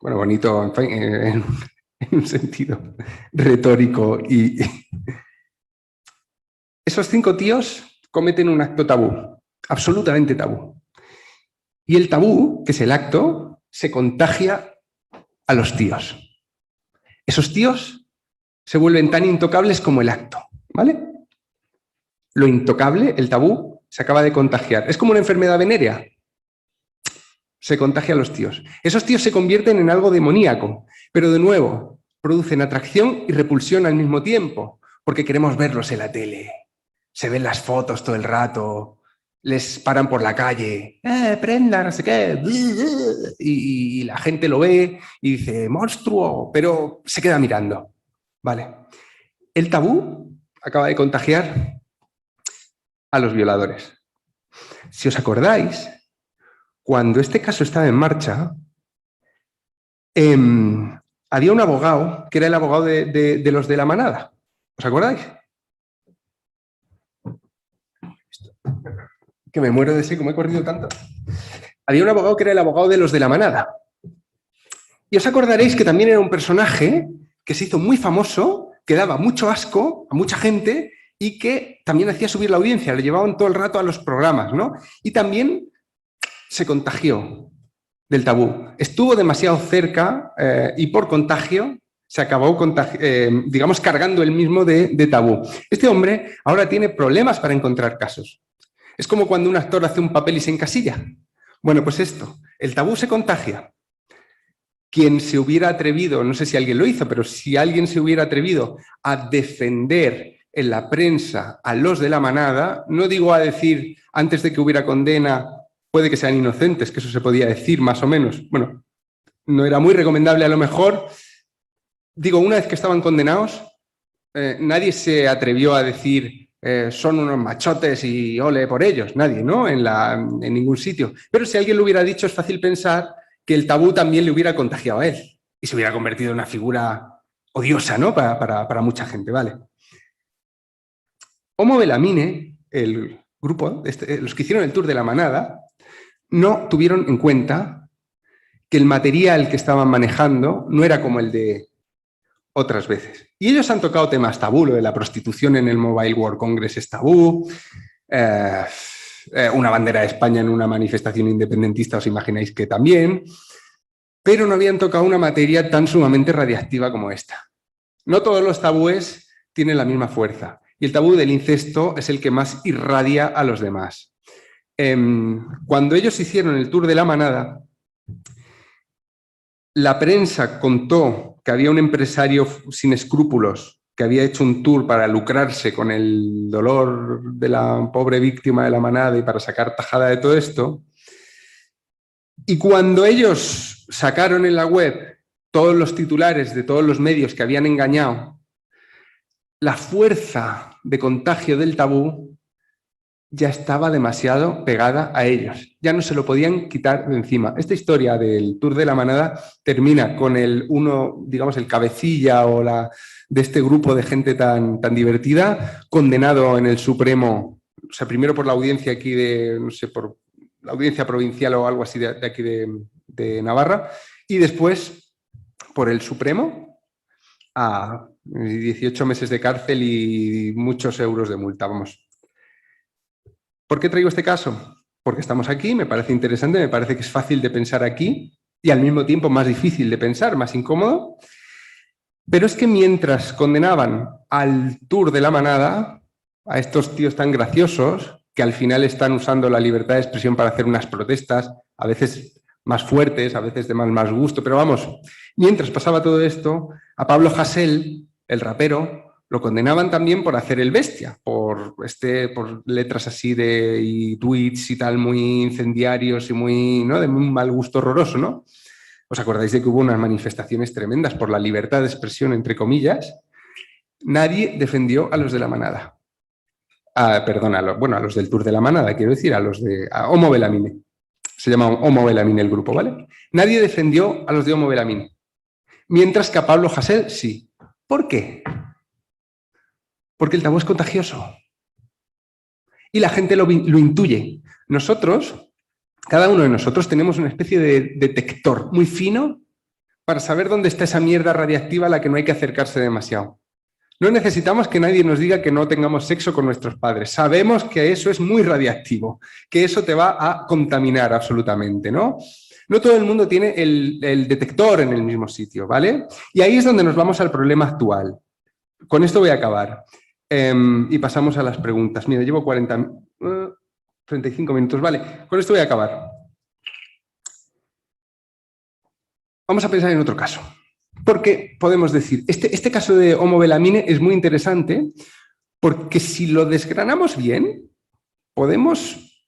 Bueno, bonito en un sentido retórico. Y esos 5 tíos cometen un acto tabú, absolutamente tabú. Y el tabú, que es el acto, se contagia a los tíos. Esos tíos se vuelven tan intocables como el acto, ¿vale? Lo intocable, el tabú, se acaba de contagiar. Es como una enfermedad venérea. Se contagia a los tíos. Esos tíos se convierten en algo demoníaco, pero de nuevo, producen atracción y repulsión al mismo tiempo, porque queremos verlos en la tele. Se ven las fotos todo el rato, les paran por la calle, prenda, no sé qué, y la gente lo ve y dice, monstruo, pero se queda mirando. Vale. El tabú acaba de contagiar a los violadores. Si os acordáis, cuando este caso estaba en marcha, había un abogado que era el abogado de los de la manada. ¿Os acordáis? Que me muero de seco, me he corrido tanto. Había un abogado que era el abogado de los de la manada. Y os acordaréis que también era un personaje que se hizo muy famoso, que daba mucho asco a mucha gente y que también hacía subir la audiencia, le llevaban todo el rato a los programas, ¿no? Y también se contagió del tabú. Estuvo demasiado cerca y por contagio se acabó, digamos, cargando él mismo de tabú. Este hombre ahora tiene problemas para encontrar casos. Es como cuando un actor hace un papel y se encasilla. Bueno, pues esto, el tabú se contagia. Quien se hubiera atrevido, no sé si alguien lo hizo, pero si alguien se hubiera atrevido a defender en la prensa a los de la manada, no digo a decir antes de que hubiera condena, puede que sean inocentes, que eso se podía decir más o menos. Bueno, no era muy recomendable a lo mejor. Digo, una vez que estaban condenados, nadie se atrevió a decir son unos machotes y ole por ellos, nadie, ¿no? En ningún sitio. Pero si alguien lo hubiera dicho, es fácil pensar que el tabú también le hubiera contagiado a él y se hubiera convertido en una figura odiosa, ¿no? Para mucha gente, ¿vale? Homo Belamine, el grupo, los que hicieron el tour de la manada, no tuvieron en cuenta que el material que estaban manejando no era como el de otras veces. Y ellos han tocado temas tabú, lo de la prostitución en el Mobile World Congress es tabú, una bandera de España en una manifestación independentista, os imagináis que también, pero no habían tocado una materia tan sumamente radiactiva como esta. No todos los tabúes tienen la misma fuerza, y el tabú del incesto es el que más irradia a los demás. Cuando ellos hicieron el tour de la manada, la prensa contó que había un empresario sin escrúpulos que había hecho un tour para lucrarse con el dolor de la pobre víctima de la manada y para sacar tajada de todo esto. Y cuando ellos sacaron en la web todos los titulares de todos los medios que habían engañado, la fuerza de contagio del tabú ya estaba demasiado pegada a ellos. Ya no se lo podían quitar de encima. Esta historia del Tour de la Manada termina con el cabecilla o de este grupo de gente tan divertida, condenado en el Supremo, o sea, primero por la audiencia aquí por la audiencia provincial o algo así de aquí de Navarra, y después por el Supremo a 18 meses de cárcel y muchos euros de multa, vamos. ¿Por qué traigo este caso? Porque estamos aquí, me parece interesante, me parece que es fácil de pensar aquí y al mismo tiempo más difícil de pensar, más incómodo. Pero es que mientras condenaban al Tour de la Manada, a estos tíos tan graciosos, que al final están usando la libertad de expresión para hacer unas protestas, a veces más fuertes, a veces de más gusto, pero vamos, mientras pasaba todo esto, a Pablo Hasél, el rapero, lo condenaban también por hacer el bestia, por letras así y tweets y tal muy incendiarios y ¿no? de muy mal gusto horroroso, ¿no? ¿Os acordáis de que hubo unas manifestaciones tremendas por la libertad de expresión, entre comillas? Nadie defendió a los de la manada. Perdón, a los del Tour de la Manada, quiero decir, a Homo Belamine. Se llama Homo Belamine el grupo, ¿vale? Nadie defendió a los de Homo Belamine. Mientras que a Pablo Hasél sí. ¿Por qué? Porque el tabú es contagioso. Y la gente lo intuye. Nosotros, cada uno de nosotros, tenemos una especie de detector muy fino para saber dónde está esa mierda radiactiva a la que no hay que acercarse demasiado. No necesitamos que nadie nos diga que no tengamos sexo con nuestros padres. Sabemos que eso es muy radiactivo, que eso te va a contaminar absolutamente, ¿no? No todo el mundo tiene el detector en el mismo sitio, ¿vale? Y ahí es donde nos vamos al problema actual. Con esto voy a acabar. Y pasamos a las preguntas. Mira, llevo 35 minutos. Vale, con esto voy a acabar. Vamos a pensar en otro caso. Porque podemos decir, este caso de Homo Belamine es muy interesante porque si lo desgranamos bien, podemos,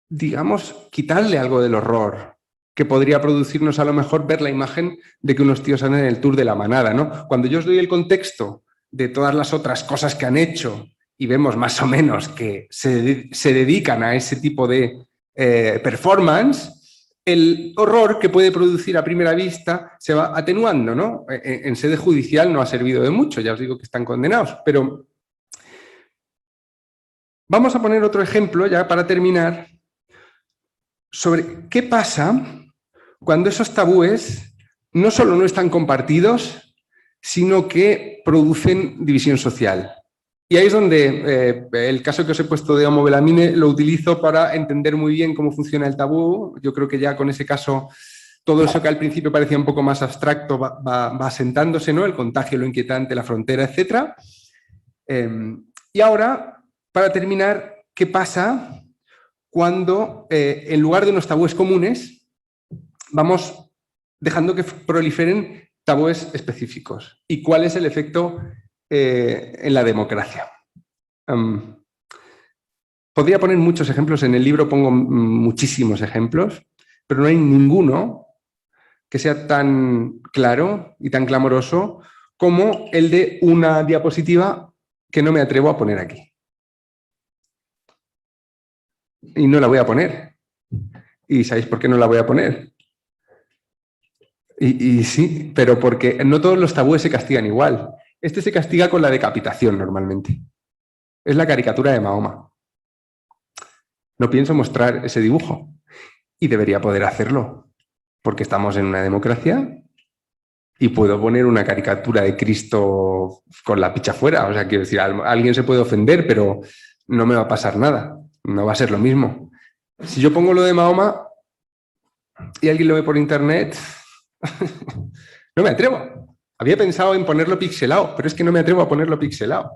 digamos, quitarle algo del horror que podría producirnos a lo mejor ver la imagen de que unos tíos andan en el Tour de la Manada, ¿no? Cuando yo os doy el contexto de todas las otras cosas que han hecho y vemos más o menos que se dedican a ese tipo de performance, el horror que puede producir a primera vista se va atenuando, ¿no? En sede judicial no ha servido de mucho, ya os digo que están condenados, pero vamos a poner otro ejemplo ya para terminar sobre qué pasa cuando esos tabúes no solo no están compartidos, sino que producen división social. Y ahí es donde el caso que os he puesto de Homo Belamine lo utilizo para entender muy bien cómo funciona el tabú. Yo creo que ya con ese caso todo eso que al principio parecía un poco más abstracto va asentándose, ¿no? El contagio, lo inquietante, la frontera, etc. Y ahora, para terminar, ¿qué pasa cuando en lugar de unos tabúes comunes vamos dejando que proliferen tabúes específicos? ¿Y cuál es el efecto en la democracia? Podría poner muchos ejemplos, en el libro pongo muchísimos ejemplos, pero no hay ninguno que sea tan claro y tan clamoroso como el de una diapositiva que no me atrevo a poner aquí. Y no la voy a poner. ¿Y sabéis por qué no la voy a poner? Y sí, pero porque no todos los tabúes se castigan igual. Este se castiga con la decapitación normalmente. Es la caricatura de Mahoma. No pienso mostrar ese dibujo y debería poder hacerlo, porque estamos en una democracia y puedo poner una caricatura de Cristo con la picha fuera. O sea, quiero decir, alguien se puede ofender, pero no me va a pasar nada. No va a ser lo mismo. Si yo pongo lo de Mahoma y alguien lo ve por internet, no me atrevo. Había pensado en ponerlo pixelado, pero es que no me atrevo a ponerlo pixelado.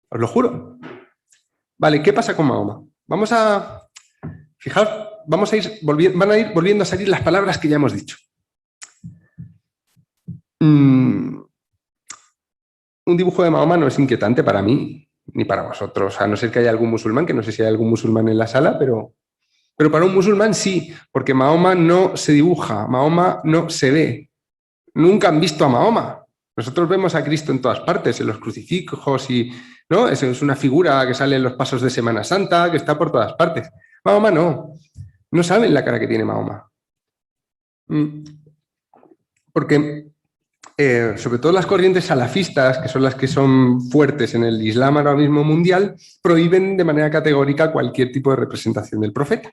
Os lo juro. Vale, ¿qué pasa con Mahoma? Vamos a... Fijaos, van a ir volviendo a salir las palabras que ya hemos dicho. Un dibujo de Mahoma no es inquietante para mí, ni para vosotros, a no ser que haya algún musulmán, que no sé si hay algún musulmán en la sala, pero para un musulmán sí, porque Mahoma no se dibuja, Mahoma no se ve. Nunca han visto a Mahoma. Nosotros vemos a Cristo en todas partes, en los crucifijos, y ¿no? Es una figura que sale en los pasos de Semana Santa, que está por todas partes. Mahoma no saben la cara que tiene Mahoma. Porque sobre todo las corrientes salafistas, que son las que son fuertes en el Islam ahora mismo mundial, prohíben de manera categórica cualquier tipo de representación del profeta.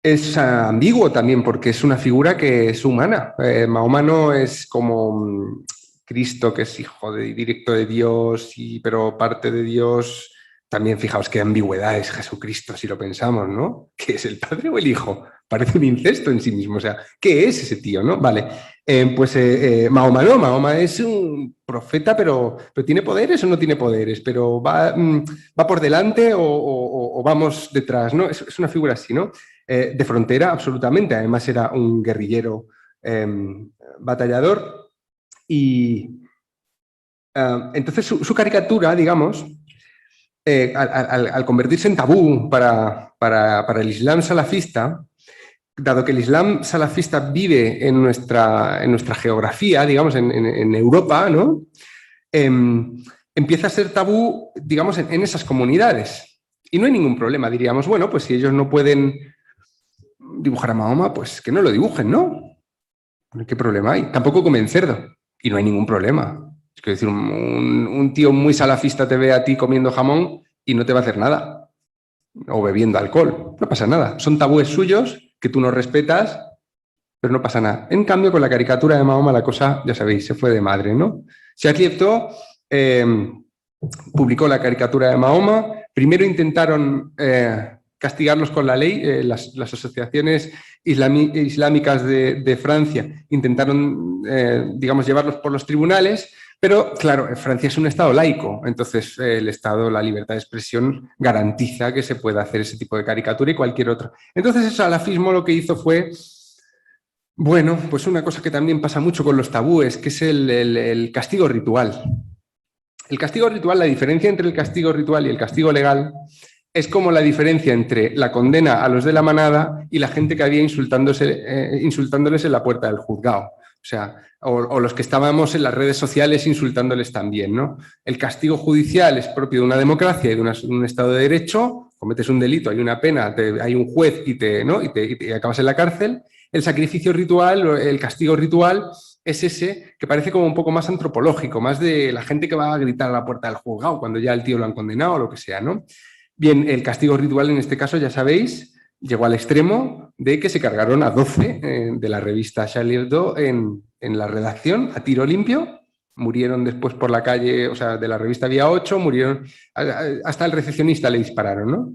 Es ambiguo también porque es una figura que es humana. Mahoma no es como Cristo, que es hijo directo de Dios, pero parte de Dios. También fijaos qué ambigüedad es Jesucristo, si lo pensamos, ¿no? ¿Qué es, el padre o el hijo? Parece un incesto en sí mismo. O sea, ¿qué es ese tío, no? Vale, Mahoma no. Mahoma es un profeta, pero ¿tiene poderes o no tiene poderes? ¿Pero va por delante o vamos detrás, no? Es una figura así, ¿no? De frontera, absolutamente. Además era un guerrillero batallador. Y entonces su caricatura, digamos, al convertirse en tabú para el Islam salafista, dado que el Islam salafista vive en nuestra geografía, digamos, en Europa, ¿no? Empieza a ser tabú, digamos, en esas comunidades. Y no hay ningún problema, diríamos, bueno, pues si ellos no pueden dibujar a Mahoma, pues que no lo dibujen, ¿no? ¿Qué problema hay? Tampoco comen cerdo y no hay ningún problema. Es que decir, un tío muy salafista te ve a ti comiendo jamón y no te va a hacer nada. O bebiendo alcohol. No pasa nada. Son tabúes suyos que tú no respetas, pero no pasa nada. En cambio, con la caricatura de Mahoma la cosa, ya sabéis, se fue de madre, ¿no? Charlie Hebdo publicó la caricatura de Mahoma. Primero intentaron castigarlos con la ley. Las asociaciones islámicas de Francia intentaron, digamos, llevarlos por los tribunales, pero claro, Francia es un Estado laico, entonces el Estado, la libertad de expresión garantiza que se pueda hacer ese tipo de caricatura y cualquier otro. Entonces el salafismo lo que hizo fue, bueno, pues una cosa que también pasa mucho con los tabúes, que es el castigo ritual. El castigo ritual, la diferencia entre el castigo ritual y el castigo legal es como la diferencia entre la condena a los de la manada y la gente que había insultándoles en la puerta del juzgado. O sea, o los que estábamos en las redes sociales insultándoles también, ¿no? El castigo judicial es propio de una democracia y de un Estado de Derecho. Cometes un delito, hay una pena, hay un juez y acabas en la cárcel. El sacrificio ritual, el castigo ritual, es ese que parece como un poco más antropológico, más de la gente que va a gritar a la puerta del juzgado cuando ya el tío lo han condenado o lo que sea, ¿no? Bien, el castigo ritual en este caso, ya sabéis, llegó al extremo de que se cargaron a 12 de la revista Charlie Hebdo en la redacción a tiro limpio. Murieron después por la calle, o sea, de la revista había 8, murieron, hasta el recepcionista le dispararon, ¿no?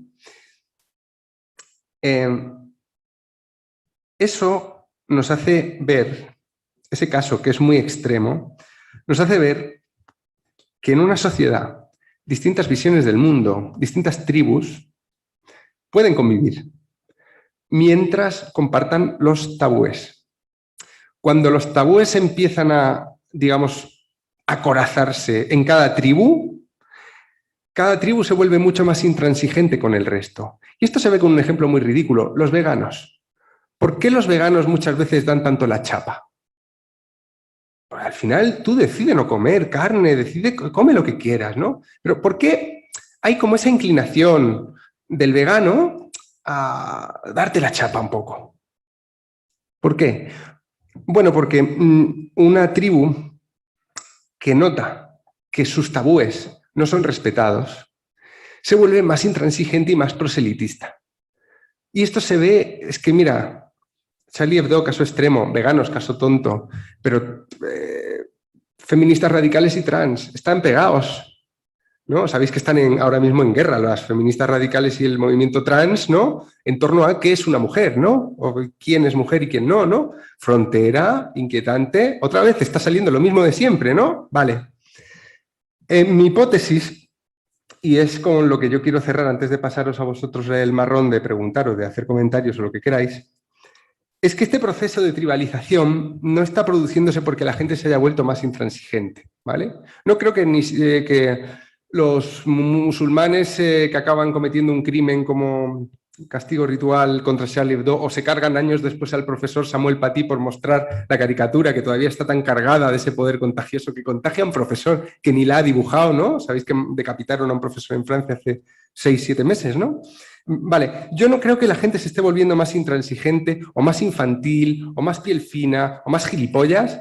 Eso nos hace ver, ese caso que es muy extremo, nos hace ver que en una sociedad distintas visiones del mundo, distintas tribus, pueden convivir mientras compartan los tabúes. Cuando los tabúes empiezan a, digamos, acorazarse en cada tribu se vuelve mucho más intransigente con el resto. Y esto se ve con un ejemplo muy ridículo, los veganos. ¿Por qué los veganos muchas veces dan tanto la chapa? Pues al final tú decides no comer carne, come lo que quieras, ¿no? Pero ¿por qué hay como esa inclinación del vegano a darte la chapa un poco? ¿Por qué? Bueno, porque una tribu que nota que sus tabúes no son respetados se vuelve más intransigente y más proselitista. Y esto se ve, es que mira, Charlie Hebdo, caso extremo, veganos, caso tonto, pero feministas radicales y trans están pegados, ¿no? Sabéis que están ahora mismo en guerra las feministas radicales y el movimiento trans, ¿no? En torno a qué es una mujer, ¿no? O quién es mujer y quién no, ¿no? Frontera, inquietante. Otra vez está saliendo lo mismo de siempre, ¿no? Vale. Mi hipótesis, y es con lo que yo quiero cerrar antes de pasaros a vosotros el marrón de preguntaros, de hacer comentarios o lo que queráis, es que este proceso de tribalización no está produciéndose porque la gente se haya vuelto más intransigente, ¿vale? No creo que, que los musulmanes que acaban cometiendo un crimen como castigo ritual contra Charlie Hebdo o se cargan años después al profesor Samuel Paty por mostrar la caricatura que todavía está tan cargada de ese poder contagioso que contagia a un profesor que ni la ha dibujado, ¿no? Sabéis que decapitaron a un profesor en Francia hace 6-7 meses, ¿no? Vale, yo no creo que la gente se esté volviendo más intransigente o más infantil o más piel fina o más gilipollas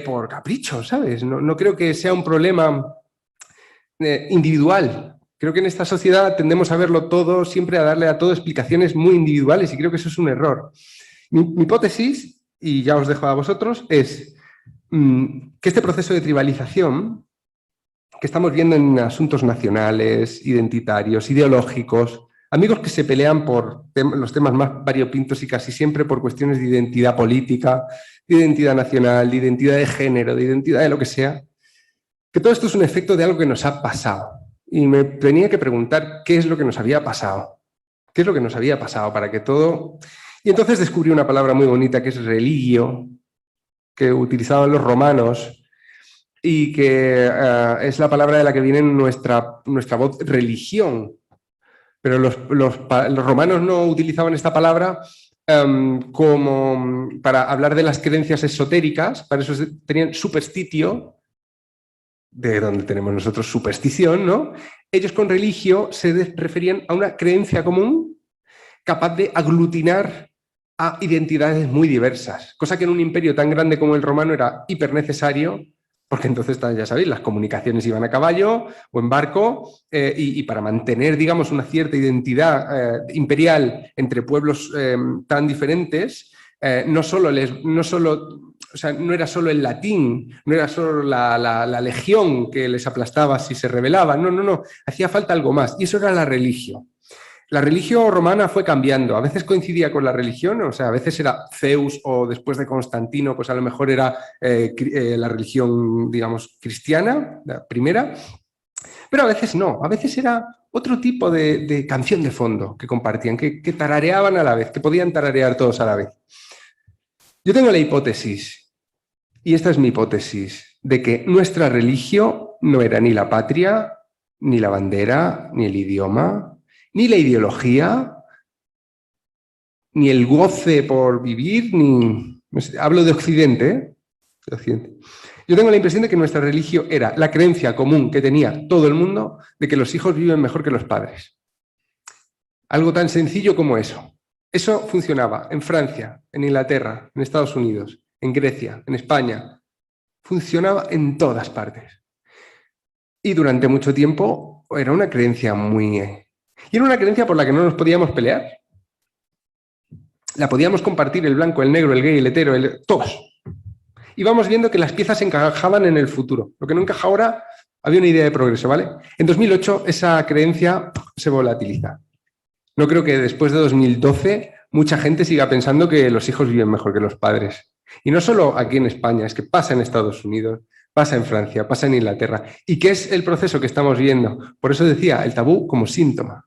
por capricho, ¿sabes? No creo que sea un problema individual. Creo que en esta sociedad tendemos a verlo todo, siempre a darle a todo explicaciones muy individuales y creo que eso es un error. Mi hipótesis, y ya os dejo a vosotros, es que este proceso de tribalización que estamos viendo en asuntos nacionales, identitarios, ideológicos, amigos que se pelean por los temas más variopintos y casi siempre por cuestiones de identidad política, de identidad nacional, de identidad de género, de identidad de lo que sea, que todo esto es un efecto de algo que nos ha pasado. Y me tenía que preguntar qué es lo que nos había pasado. ¿Qué es lo que nos había pasado para que todo...? Y entonces descubrí una palabra muy bonita que es religio, que utilizaban los romanos y que es la palabra de la que viene nuestra voz religión. Pero los romanos no utilizaban esta palabra como para hablar de las creencias esotéricas, para eso tenían superstitio, de donde tenemos nosotros superstición, ¿no? Ellos con religio se referían a una creencia común capaz de aglutinar a identidades muy diversas, cosa que en un imperio tan grande como el romano era hiper necesario, porque entonces, ya sabéis, las comunicaciones iban a caballo o en barco y para mantener, digamos, una cierta identidad imperial entre pueblos tan diferentes, no era solo el latín, no era solo la legión que les aplastaba si se rebelaban, no, hacía falta algo más y eso era la religión. La religión romana fue cambiando, a veces coincidía con la religión, o sea, a veces era Zeus o después de Constantino, pues a lo mejor era la religión, digamos, cristiana, la primera, pero a veces no, a veces era otro tipo de canción de fondo que compartían, que tarareaban a la vez, que podían tararear todos a la vez. Yo tengo la hipótesis, y esta es mi hipótesis, de que nuestra religión no era ni la patria, ni la bandera, ni el idioma, ni la ideología, ni el goce por vivir, ni... No sé, hablo de Occidente, ¿eh? De Occidente. Yo tengo la impresión de que nuestra religión era la creencia común que tenía todo el mundo de que los hijos viven mejor que los padres. Algo tan sencillo como eso. Eso funcionaba en Francia, en Inglaterra, en Estados Unidos, en Grecia, en España. Funcionaba en todas partes. Y durante mucho tiempo era una creencia muy... Y era una creencia por la que no nos podíamos pelear. La podíamos compartir el blanco, el negro, el gay, el hetero, todos. Y vamos viendo que las piezas encajaban en el futuro. Lo que no encaja ahora, había una idea de progreso, ¿vale? En 2008 esa creencia se volatiliza. No creo que después de 2012 mucha gente siga pensando que los hijos viven mejor que los padres. Y no solo aquí en España, es que pasa en Estados Unidos, pasa en Francia, pasa en Inglaterra. ¿Y qué es el proceso que estamos viendo? Por eso decía, el tabú como síntoma.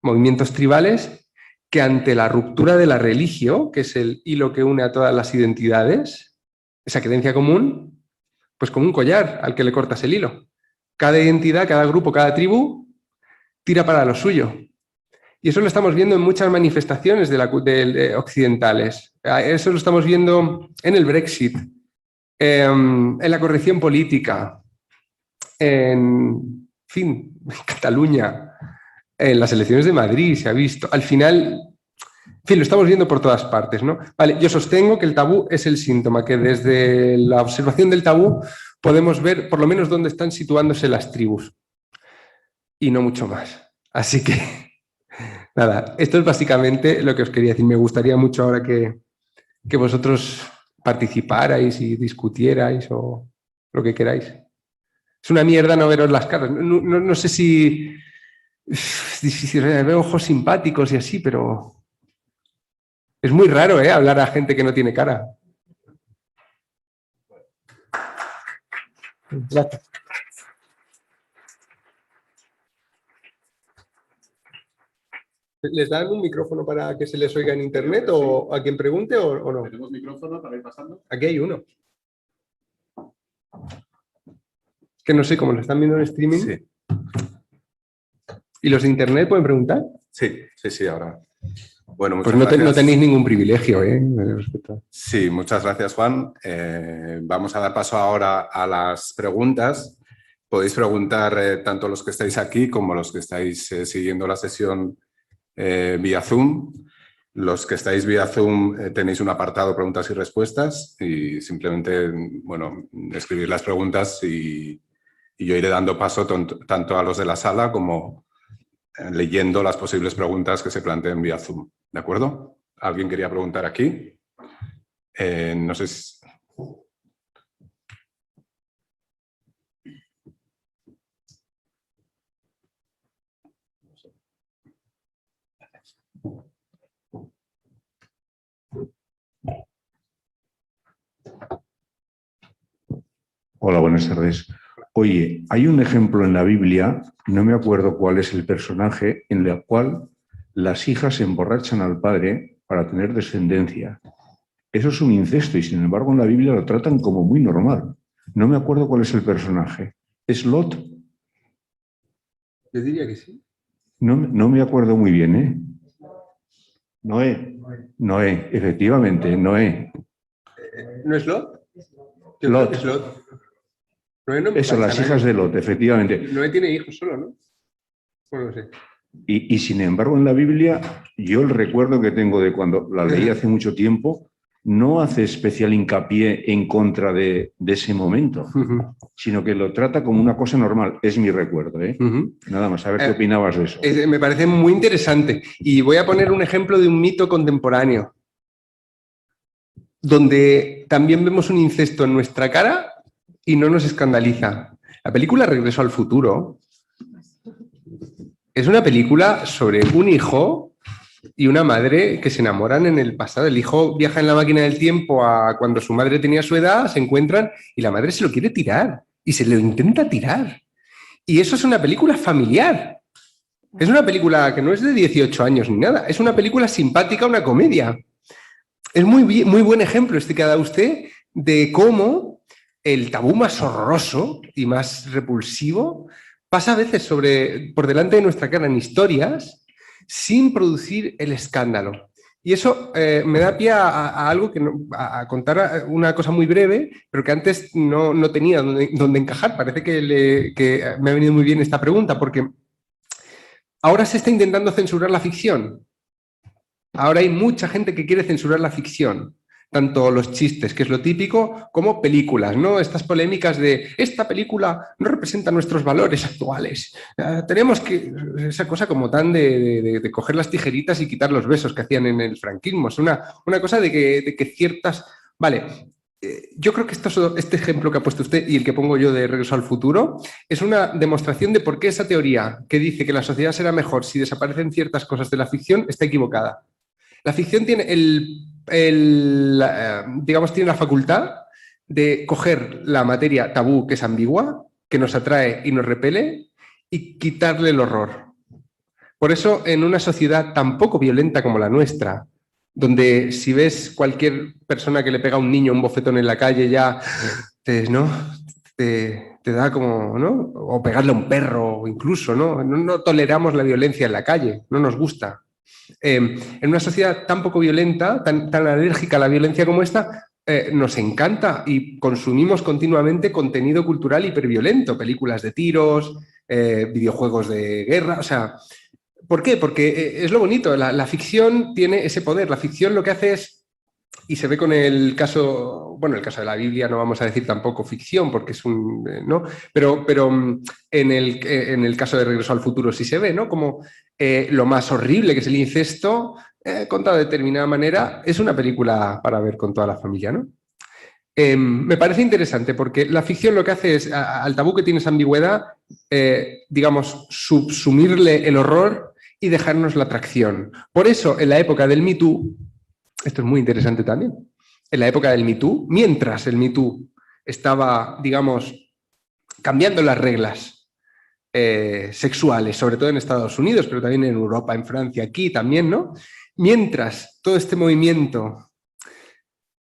Movimientos tribales que ante la ruptura de la religio, que es el hilo que une a todas las identidades, esa creencia común, pues como un collar al que le cortas el hilo. Cada identidad, cada grupo, cada tribu tira para lo suyo. Y eso lo estamos viendo en muchas manifestaciones de occidentales. Eso lo estamos viendo en el Brexit, en la corrección política, en Cataluña, en las elecciones de Madrid se ha visto. Al final, en fin, lo estamos viendo por todas partes, ¿no? Vale, yo sostengo que el tabú es el síntoma, que desde la observación del tabú podemos ver por lo menos dónde están situándose las tribus. Y no mucho más. Así que, nada, esto es básicamente lo que os quería decir. Me gustaría mucho ahora que vosotros participarais y discutierais o lo que queráis. Es una mierda no veros las caras. No sé si es difícil, veo ojos simpáticos y así, pero es muy raro, hablar a gente que no tiene cara. Gracias. ¿Les dan un micrófono para que se les oiga en internet o a quien pregunte o no? ¿Tenemos micrófono para ir pasando? Aquí hay uno. Que no sé cómo lo están viendo en streaming. Sí. ¿Y los de internet pueden preguntar? Sí, ahora. Bueno, pues muchas gracias. No tenéis ningún privilegio, Sí, muchas gracias, Juan. Vamos a dar paso ahora a las preguntas. Podéis preguntar tanto los que estáis aquí como los que estáis siguiendo la sesión vía Zoom. Los que estáis vía Zoom tenéis un apartado de preguntas y respuestas y simplemente, bueno, escribir las preguntas y yo iré dando paso tanto a los de la sala como leyendo las posibles preguntas que se planteen vía Zoom. ¿De acuerdo? ¿Alguien quería preguntar aquí? No sé si... Hola, buenas tardes. Oye, hay un ejemplo en la Biblia, no me acuerdo cuál es el personaje, en el cual las hijas emborrachan al padre para tener descendencia. Eso es un incesto y, sin embargo, en la Biblia lo tratan como muy normal. No me acuerdo cuál es el personaje. ¿Es Lot? Yo diría que sí. No me acuerdo muy bien, ¿eh? Noé, efectivamente, Noé. ¿No es Lot? Lot. Es Lot. No eso, las hijas de Lot, efectivamente. Noé tiene hijos solo, ¿no? Bueno, no sé. Y sin embargo, en la Biblia, yo el recuerdo que tengo de cuando la leí hace mucho tiempo, no hace especial hincapié en contra de ese momento, sino que lo trata como una cosa normal. Es mi recuerdo, ¿eh? Nada más, a ver qué opinabas de eso. Me parece muy interesante. Y voy a poner un ejemplo de un mito contemporáneo, donde también vemos un incesto en nuestra cara y no nos escandaliza. La película Regreso al futuro es una película sobre un hijo y una madre que se enamoran en el pasado. El hijo viaja en la máquina del tiempo a cuando su madre tenía su edad, se encuentran y la madre se lo quiere tirar y se lo intenta tirar. Y eso es una película familiar. Es una película que no es de 18 años ni nada. Es una película simpática, una comedia. Es muy buen ejemplo este que ha dado usted de cómo el tabú más horroroso y más repulsivo pasa a veces por delante de nuestra cara en historias sin producir el escándalo. Y eso me da pie a algo a contar una cosa muy breve, pero que antes no tenía donde encajar. Parece que me ha venido muy bien esta pregunta, porque ahora se está intentando censurar la ficción. Ahora hay mucha gente que quiere censurar la ficción. Tanto los chistes, que es lo típico, como películas, ¿no? Estas polémicas de esta película no representa nuestros valores actuales. Tenemos que... Esa cosa como tan de coger las tijeritas y quitar los besos que hacían en el franquismo. Es una cosa de que ciertas... Vale, yo creo que este ejemplo que ha puesto usted y el que pongo yo de Regreso al futuro es una demostración de por qué esa teoría que dice que la sociedad será mejor si desaparecen ciertas cosas de la ficción está equivocada. La ficción tiene digamos, tiene la facultad de coger la materia tabú, que es ambigua, que nos atrae y nos repele, y quitarle el horror. Por eso, en una sociedad tan poco violenta como la nuestra, donde si ves cualquier persona que le pega a un niño un bofetón en la calle, ya ¿no? te da como, ¿no? O pegarle a un perro, incluso, ¿no? No toleramos la violencia en la calle, no nos gusta. En una sociedad tan poco violenta, tan alérgica a la violencia como esta, nos encanta y consumimos continuamente contenido cultural hiperviolento, películas de tiros, videojuegos de guerra, o sea, ¿por qué? Porque es lo bonito, la ficción tiene ese poder, la ficción lo que hace es, y se ve con el caso, bueno, el caso de la Biblia no vamos a decir tampoco ficción porque es un, ¿no? Pero en el caso de Regreso al Futuro sí se ve, ¿no? Como lo más horrible que es el incesto, contado de determinada manera, es una película para ver con toda la familia, ¿no? Me parece interesante porque la ficción lo que hace es, al tabú que tiene esa ambigüedad, digamos, subsumirle el horror y dejarnos la atracción. Por eso, en la época del Me Too, esto es muy interesante también, en la época del Me Too, mientras el Me Too estaba, digamos, cambiando las reglas sexuales, sobre todo en Estados Unidos, pero también en Europa, en Francia, aquí también, ¿no? Mientras todo este movimiento,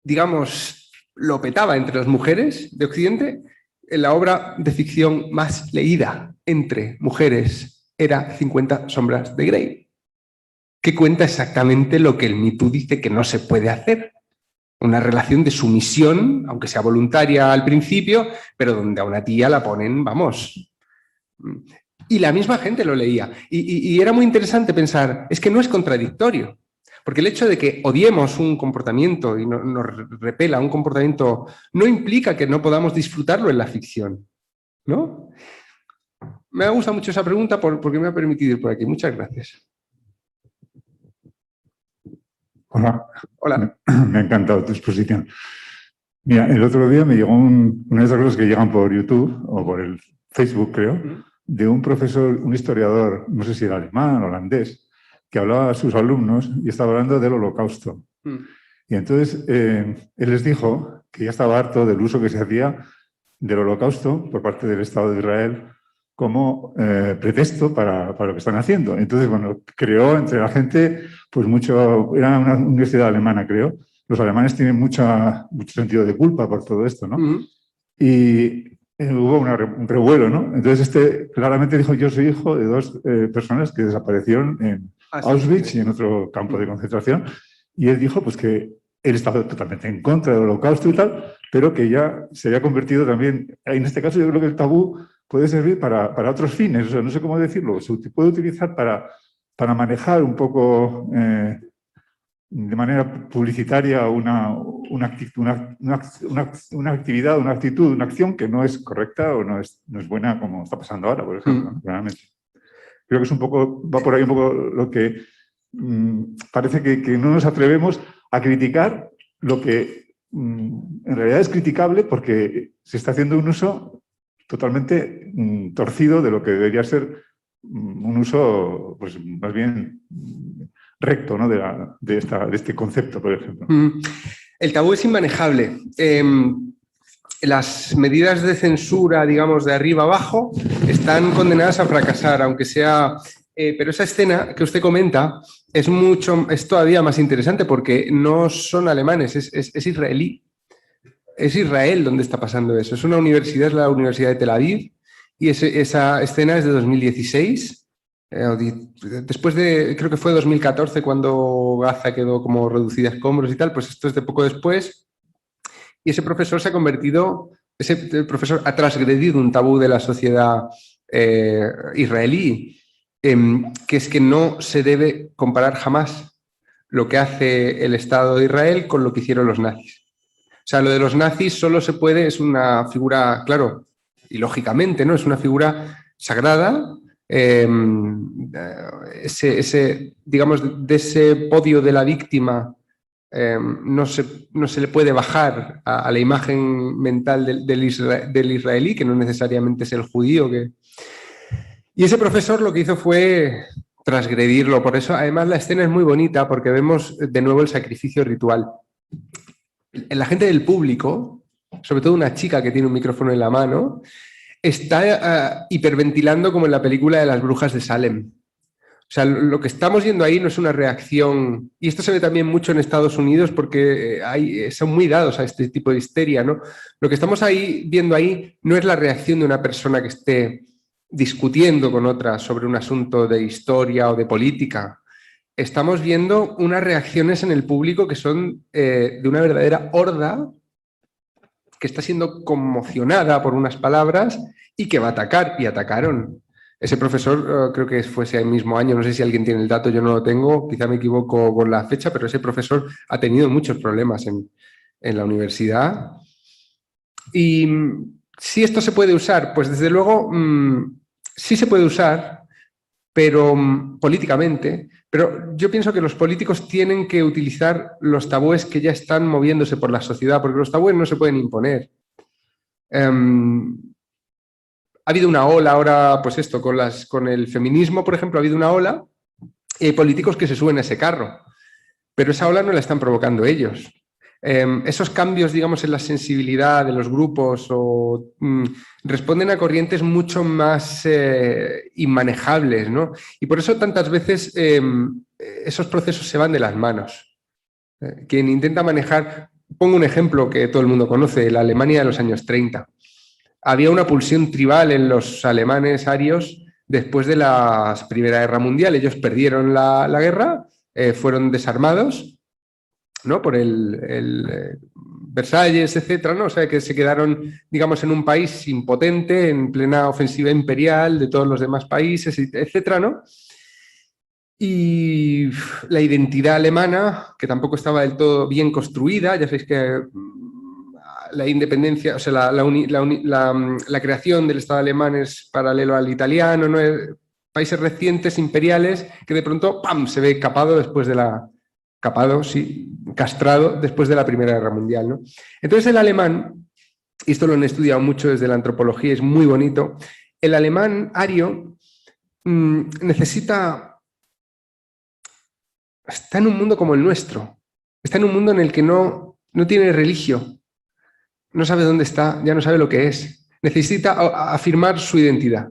digamos, lo petaba entre las mujeres de Occidente, la obra de ficción más leída entre mujeres era 50 sombras de Grey, que cuenta exactamente lo que el Me Too dice que no se puede hacer. Una relación de sumisión, aunque sea voluntaria al principio, pero donde a una tía la ponen, vamos. Y la misma gente lo leía. Y era muy interesante pensar, es que no es contradictorio. Porque el hecho de que odiemos un comportamiento y nos repela un comportamiento no implica que no podamos disfrutarlo en la ficción, ¿no? Me ha gustado mucho esa pregunta porque me ha permitido ir por aquí. Muchas gracias. Hola. Hola. Me ha encantado tu exposición. Mira, el otro día me llegó una de esas cosas que llegan por YouTube o por el Facebook, creo, de un profesor, un historiador, no sé si era alemán o holandés, que hablaba a sus alumnos y estaba hablando del Holocausto. Y entonces él les dijo que ya estaba harto del uso que se hacía del Holocausto por parte del Estado de Israel como pretexto para lo que están haciendo. Entonces, bueno, creó entre la gente, pues mucho, era una universidad alemana, creo. Los alemanes tienen mucho sentido de culpa por todo esto, ¿no? Y hubo un revuelo, ¿no? Entonces claramente dijo, yo soy hijo de dos personas que desaparecieron en Auschwitz y en otro campo de concentración. Y él dijo, pues que él estaba totalmente en contra del Holocausto y tal, pero que ya se había convertido también, en este caso yo creo que el tabú puede servir para otros fines, o sea, no sé cómo decirlo, se puede utilizar para manejar un poco de manera publicitaria una actividad, una actitud, una acción que no es correcta o no es buena como está pasando ahora, por ejemplo, ¿no? Realmente. Creo que es un poco, va por ahí un poco lo que parece que no nos atrevemos a criticar lo que en realidad es criticable porque se está haciendo un uso totalmente torcido de lo que debería ser un uso, pues más bien recto, ¿no? de este concepto, por ejemplo. El tabú es inmanejable. Las medidas de censura, digamos, de arriba abajo, están condenadas a fracasar, aunque sea... pero esa escena que usted comenta es todavía más interesante porque no son alemanes, es israelí. Es Israel donde está pasando eso. Es una universidad, es la Universidad de Tel Aviv, y esa escena es de 2016. Después de, creo que fue 2014 cuando Gaza quedó como reducida a escombros y tal, pues esto es de poco después. Y ese profesor se ha convertido, ese profesor ha transgredido un tabú de la sociedad israelí, que es que no se debe comparar jamás lo que hace el Estado de Israel con lo que hicieron los nazis. O sea, lo de los nazis solo se puede, es una figura, claro, y lógicamente, ¿no? Es una figura sagrada. Digamos, de ese podio de la víctima no se le puede bajar a la imagen mental del israelí, que no necesariamente es el judío. Y ese profesor lo que hizo fue transgredirlo. Por eso, además, la escena es muy bonita porque vemos de nuevo el sacrificio ritual. La gente del público, sobre todo una chica que tiene un micrófono en la mano, está hiperventilando como en la película de las brujas de Salem. O sea, lo que estamos viendo ahí no es una reacción, y esto se ve también mucho en Estados Unidos porque son muy dados a este tipo de histeria, ¿no? Lo que estamos viendo ahí no es la reacción de una persona que esté discutiendo con otra sobre un asunto de historia o de política. Estamos viendo unas reacciones en el público que son de una verdadera horda que está siendo conmocionada por unas palabras y que va a atacar, y atacaron. Ese profesor, creo que fue ese mismo año, no sé si alguien tiene el dato, yo no lo tengo, quizá me equivoco con la fecha, pero ese profesor ha tenido muchos problemas en la universidad. Y si esto se puede usar, pues desde luego sí se puede usar, pero políticamente, pero yo pienso que los políticos tienen que utilizar los tabúes que ya están moviéndose por la sociedad, porque los tabúes no se pueden imponer. Ha habido una ola ahora, pues esto, con el feminismo, por ejemplo, ha habido una ola y hay políticos que se suben a ese carro, pero esa ola no la están provocando ellos. Esos cambios, digamos, en la sensibilidad de los grupos responden a corrientes mucho más inmanejables, ¿no? Y por eso tantas veces esos procesos se van de las manos. Quien intenta manejar, pongo un ejemplo que todo el mundo conoce, la Alemania de los años 30. Había una pulsión tribal en los alemanes arios después de la Primera Guerra Mundial. Ellos perdieron la guerra, fueron desarmados, ¿no? Por el Versalles, etcétera, ¿no? O sea, que se quedaron, digamos, en un país impotente, en plena ofensiva imperial de todos los demás países, etcétera, ¿no? Y la identidad alemana, que tampoco estaba del todo bien construida, ya sabéis que la independencia, o sea, la creación del Estado alemán es paralelo al italiano, ¿no? Países recientes, imperiales, que de pronto, ¡pam!, se ve castrado después de la Primera Guerra Mundial, ¿no? Entonces el alemán, y esto lo han estudiado mucho desde la antropología, es muy bonito, el alemán ario está en un mundo como el nuestro, está en un mundo en el que no tiene religión, no sabe dónde está, ya no sabe lo que es, necesita afirmar su identidad.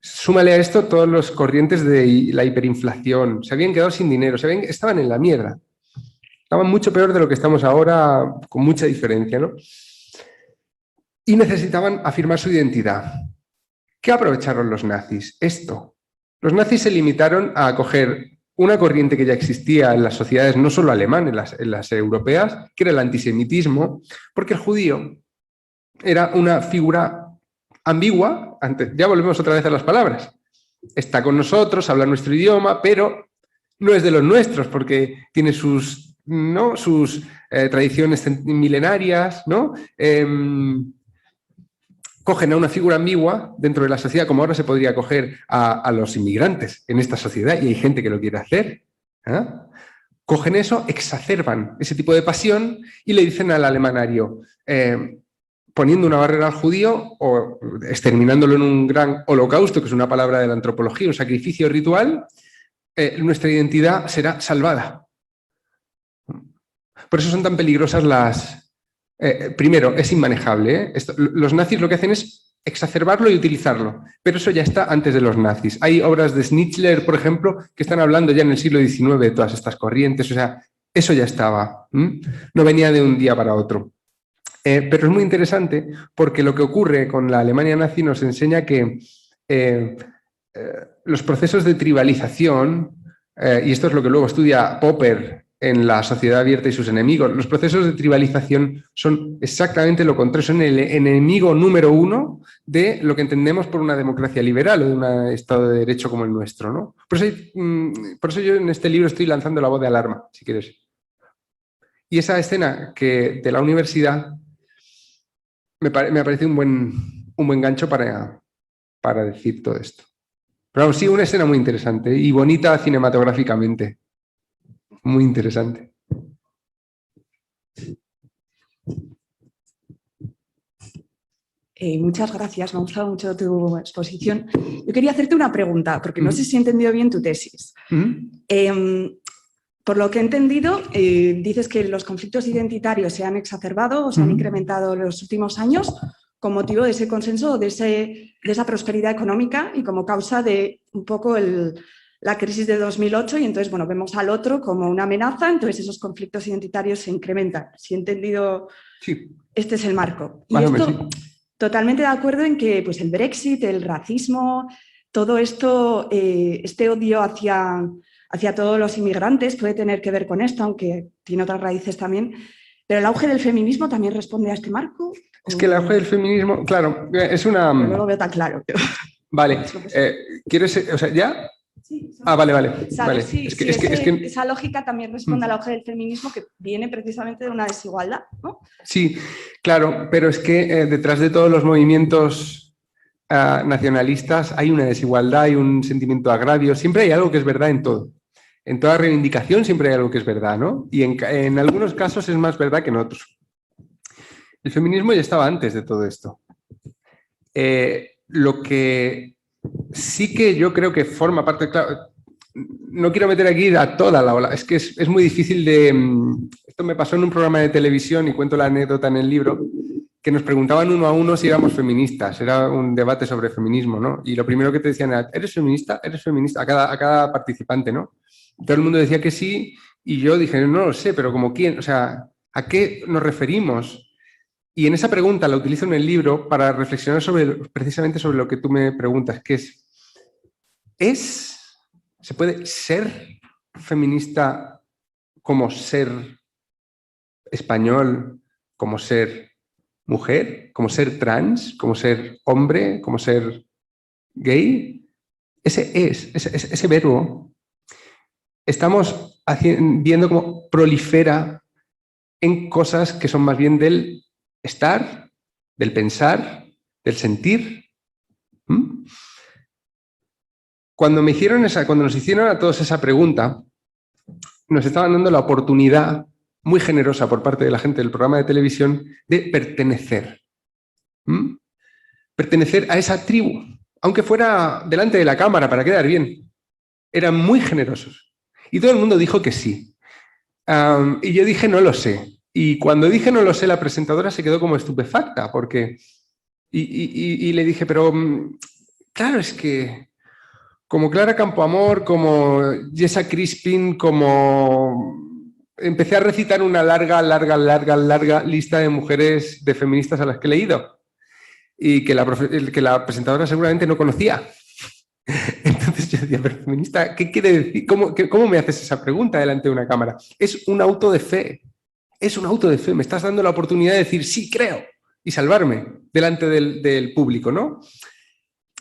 Súmale a esto todos los corrientes de la hiperinflación, se habían quedado sin dinero, estaban en la mierda, estaban mucho peor de lo que estamos ahora, con mucha diferencia, ¿no? Y necesitaban afirmar su identidad. ¿Qué aprovecharon los nazis? Esto. Los nazis se limitaron a coger una corriente que ya existía en las sociedades, no solo alemanas, en las europeas, que era el antisemitismo, porque el judío era una figura ambigua. Ya volvemos otra vez a las palabras. Está con nosotros, habla nuestro idioma, pero no es de los nuestros, porque tiene sus tradiciones milenarias, ¿no? Cogen a una figura ambigua dentro de la sociedad, como ahora se podría coger a los inmigrantes en esta sociedad, y hay gente que lo quiere hacer. Cogen eso, exacerban ese tipo de pasión y le dicen al alemanario, poniendo una barrera al judío o exterminándolo en un gran holocausto, que es una palabra de la antropología, un sacrificio ritual, nuestra identidad será salvada. Por eso son tan peligrosas las... primero, es inmanejable. Los nazis lo que hacen es exacerbarlo y utilizarlo, pero eso ya está antes de los nazis. Hay obras de Schnitzler, por ejemplo, que están hablando ya en el siglo XIX de todas estas corrientes, o sea, eso ya estaba. No venía de un día para otro. Pero es muy interesante porque lo que ocurre con la Alemania nazi nos enseña que los procesos de tribalización, y esto es lo que luego estudia Popper en La sociedad abierta y sus enemigos, los procesos de tribalización son exactamente lo contrario, son el enemigo número uno de lo que entendemos por una democracia liberal o de un Estado de Derecho como el nuestro, ¿no? Por eso yo en este libro estoy lanzando la voz de alarma, si quieres. Y esa escena de la universidad me parece un buen gancho para decir todo esto. Pero sí, una escena muy interesante y bonita cinematográficamente. Muy interesante. Muchas gracias, me ha gustado mucho tu exposición. Yo quería hacerte una pregunta, porque no sé si he entendido bien tu tesis. Por lo que he entendido, dices que los conflictos identitarios se han exacerbado o se han incrementado en los últimos años con motivo de ese consenso, de esa prosperidad económica y como causa de un poco la crisis de 2008 y entonces, bueno, vemos al otro como una amenaza, entonces esos conflictos identitarios se incrementan. Si he entendido, sí. Este es el marco. Y Válame, esto, sí. Totalmente de acuerdo en que pues, el Brexit, el racismo, todo esto, este odio hacia todos los inmigrantes puede tener que ver con esto, aunque tiene otras raíces también. Pero el auge del feminismo también responde a este marco. Es que el auge del feminismo, claro, es una... No lo veo tan claro. Vale, ¿quieres, o sea, ya? Sí, vale. ¿Sabes? Vale. Sí, esa lógica también responde al auge del feminismo que viene precisamente de una desigualdad, ¿no? Sí, claro, pero es que detrás de todos los movimientos nacionalistas hay una desigualdad, hay un sentimiento de agravio, siempre hay algo que es verdad en todo. En toda reivindicación siempre hay algo que es verdad, ¿no? Y en algunos casos es más verdad que en otros. El feminismo ya estaba antes de todo esto. Lo que sí que yo creo que forma parte, claro, no quiero meter aquí a toda la ola, es que es muy difícil de... Esto me pasó en un programa de televisión y cuento la anécdota en el libro, que nos preguntaban uno a uno si éramos feministas, era un debate sobre feminismo, ¿no? Y lo primero que te decían era, ¿eres feminista? ¿Eres feminista? A cada participante, ¿no? Todo el mundo decía que sí y yo dije, no lo sé, pero ¿como quién? O sea, ¿a qué nos referimos? Y en esa pregunta la utilizo en el libro para reflexionar precisamente sobre lo que tú me preguntas, que ¿se puede ser feminista como ser español, como ser mujer, como ser trans, como ser hombre, como ser gay? Ese verbo, estamos viendo cómo prolifera en cosas que son más bien del estar, del pensar, del sentir. Cuando nos hicieron a todos esa pregunta, nos estaban dando la oportunidad muy generosa por parte de la gente del programa de televisión de pertenecer. Pertenecer a esa tribu, aunque fuera delante de la cámara para quedar bien. Eran muy generosos. Y todo el mundo dijo que sí. Y yo dije, no lo sé. Y cuando dije no lo sé, la presentadora se quedó como estupefacta, porque... Y le dije, pero claro, es que como Clara Campoamor, como Jessa Crispin, como... Empecé a recitar una larga lista de mujeres, de feministas a las que he leído y que la presentadora seguramente no conocía. Entonces yo decía, pero feminista, ¿qué quiere decir? ¿Cómo me haces esa pregunta delante de una cámara? Es un auto de fe. Es un auto de fe. Me estás dando la oportunidad de decir, sí, creo, y salvarme delante del público, ¿no?